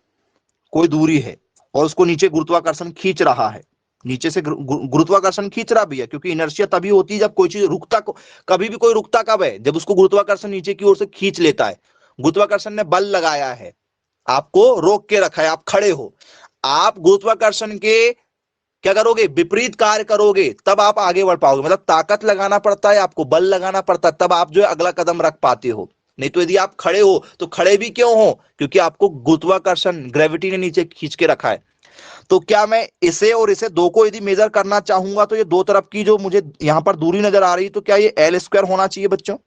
कोई दूरी है और उसको नीचे गुरुत्वाकर्षण खींच रहा है, नीचे से गुरुत्वाकर्षण खींच रहा भी है, क्योंकि इनर्शिया तभी होती है जब कोई चीज रुकता कभी भी कोई रुकता कब है? जब उसको गुरुत्वाकर्षण नीचे की ओर से खींच लेता है। गुरुत्वाकर्षण ने बल लगाया है, आपको रोक के रखा है, आप खड़े हो, आप गुरुत्वाकर्षण के क्या करोगे? विपरीत कार्य करोगे, तब आप आगे बढ़ पाओगे। मतलब ताकत लगाना पड़ता है आपको, बल लगाना पड़ता है, तब आप जो है अगला कदम रख पाते हो। नहीं तो यदि आप खड़े हो तो खड़े भी क्यों हो? क्योंकि आपको गुरुत्वाकर्षण ग्रेविटी ने नीचे खींच के रखा है। तो क्या मैं इसे और इसे दो को यदि मेजर करना चाहूंगा तो ये दो तरफ की जो मुझे यहां पर दूरी नजर आ रही है, तो क्या ये एल स्क्वायर होना चाहिए बच्चों?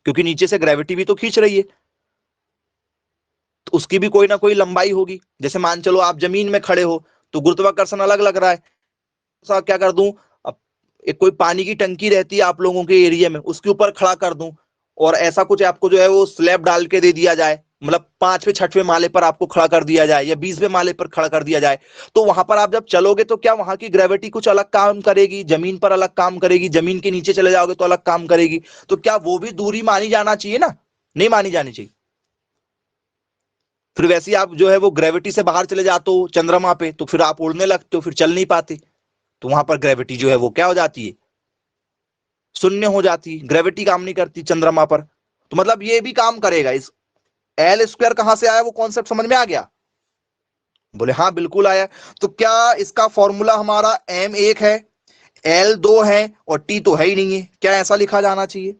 क्योंकि नीचे से ग्रेविटी भी तो खींच रही है, तो उसकी भी कोई ना कोई लंबाई होगी। जैसे मान चलो आप जमीन में खड़े हो तो गुरुत्वाकर्षण अलग लग रहा है, सा क्या कर दूं, अब एक कोई पानी की टंकी रहती है आप लोगों के एरिया में, उसके ऊपर खड़ा कर दूं और ऐसा कुछ आपको जो है वो स्लैब डाल के दे दिया जाए, मतलब 5वें 6वें माले पर आपको खड़ा कर दिया जाए या 20वें माले पर खड़ा कर दिया जाए, तो वहां पर आप जब चलोगे तो क्या वहां की ग्रेविटी कुछ अलग काम करेगी, जमीन पर अलग काम करेगी, जमीन के नीचे चले जाओगे तो अलग काम करेगी। तो क्या वो भी दूरी मानी जाना चाहिए ना? नहीं मानी जानी चाहिए। फिर वैसे ही आप जो है वो ग्रेविटी से बाहर चले जाते हो चंद्रमा पे, तो फिर आप उड़ने लगते हो, फिर चल नहीं पाते, तो वहां पर ग्रेविटी जो है वो क्या हो जाती है? शून्य हो जाती है, ग्रेविटी काम नहीं करती चंद्रमा पर। तो मतलब ये भी काम करेगा। इस एल स्क्वायर कहां से आया, वो कॉन्सेप्ट समझ में आ गया? बोले हाँ बिल्कुल आया। तो क्या इसका फॉर्मूला हमारा एम एक है, एल दो है और टी तो है ही नहीं है, क्या ऐसा लिखा जाना चाहिए?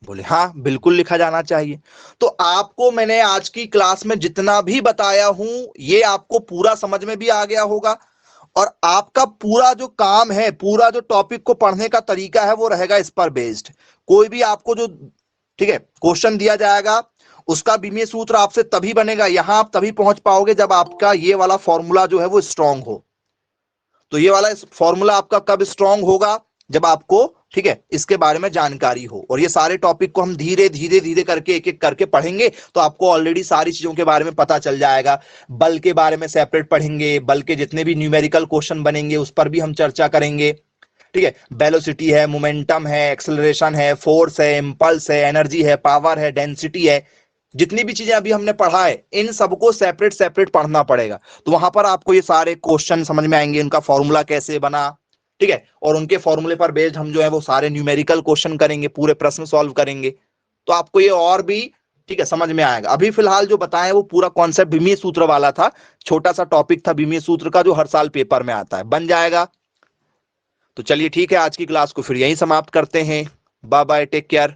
बोले हाँ बिल्कुल लिखा जाना चाहिए। तो आपको मैंने आज की क्लास में जितना भी बताया हूं ये आपको पूरा समझ में भी आ गया होगा, और आपका पूरा जो काम है, पूरा जो टॉपिक को पढ़ने का तरीका है वो रहेगा इस पर बेस्ड। कोई भी आपको जो ठीक है क्वेश्चन दिया जाएगा उसका बीमीय सूत्र आपसे तभी बनेगा, यहां आप तभी पहुंच पाओगे जब आपका ये वाला फॉर्मूला जो है वो स्ट्रांग हो। तो ये वाला फॉर्मूला आपका कब स्ट्रांग होगा? जब आपको ठीक है इसके बारे में जानकारी हो। और ये सारे टॉपिक को हम धीरे धीरे धीरे करके एक एक करके पढ़ेंगे, तो आपको ऑलरेडी सारी चीजों के बारे में पता चल जाएगा। बल के बारे में सेपरेट पढ़ेंगे, बल के जितने भी न्यूमेरिकल क्वेश्चन बनेंगे उस पर भी हम चर्चा करेंगे। ठीक है, वेलोसिटी है, मोमेंटम है, एक्सेलरेशन है, फोर्स है, इंपल्स है, एनर्जी है, पावर है, डेंसिटी है, जितनी भी चीजें अभी हमने पढ़ा है इन सबको सेपरेट सेपरेट पढ़ना पड़ेगा। तो वहां पर आपको ये सारे क्वेश्चन समझ में आएंगे, उनका फॉर्मूला कैसे बना, ठीक है, और उनके फॉर्मूले पर बेस्ड हम जो है वो सारे न्यूमेरिकल क्वेश्चन करेंगे, पूरे प्रश्न सॉल्व करेंगे। तो आपको ये और भी ठीक है समझ में आएगा। अभी फिलहाल जो बताया वो पूरा कॉन्सेप्ट बीमीय सूत्र वाला था, छोटा सा टॉपिक था बीमीय सूत्र का जो हर साल पेपर में आता है, बन जाएगा। तो चलिए ठीक है, आज की क्लास को फिर यहीं समाप्त करते हैं। Bye bye, take care.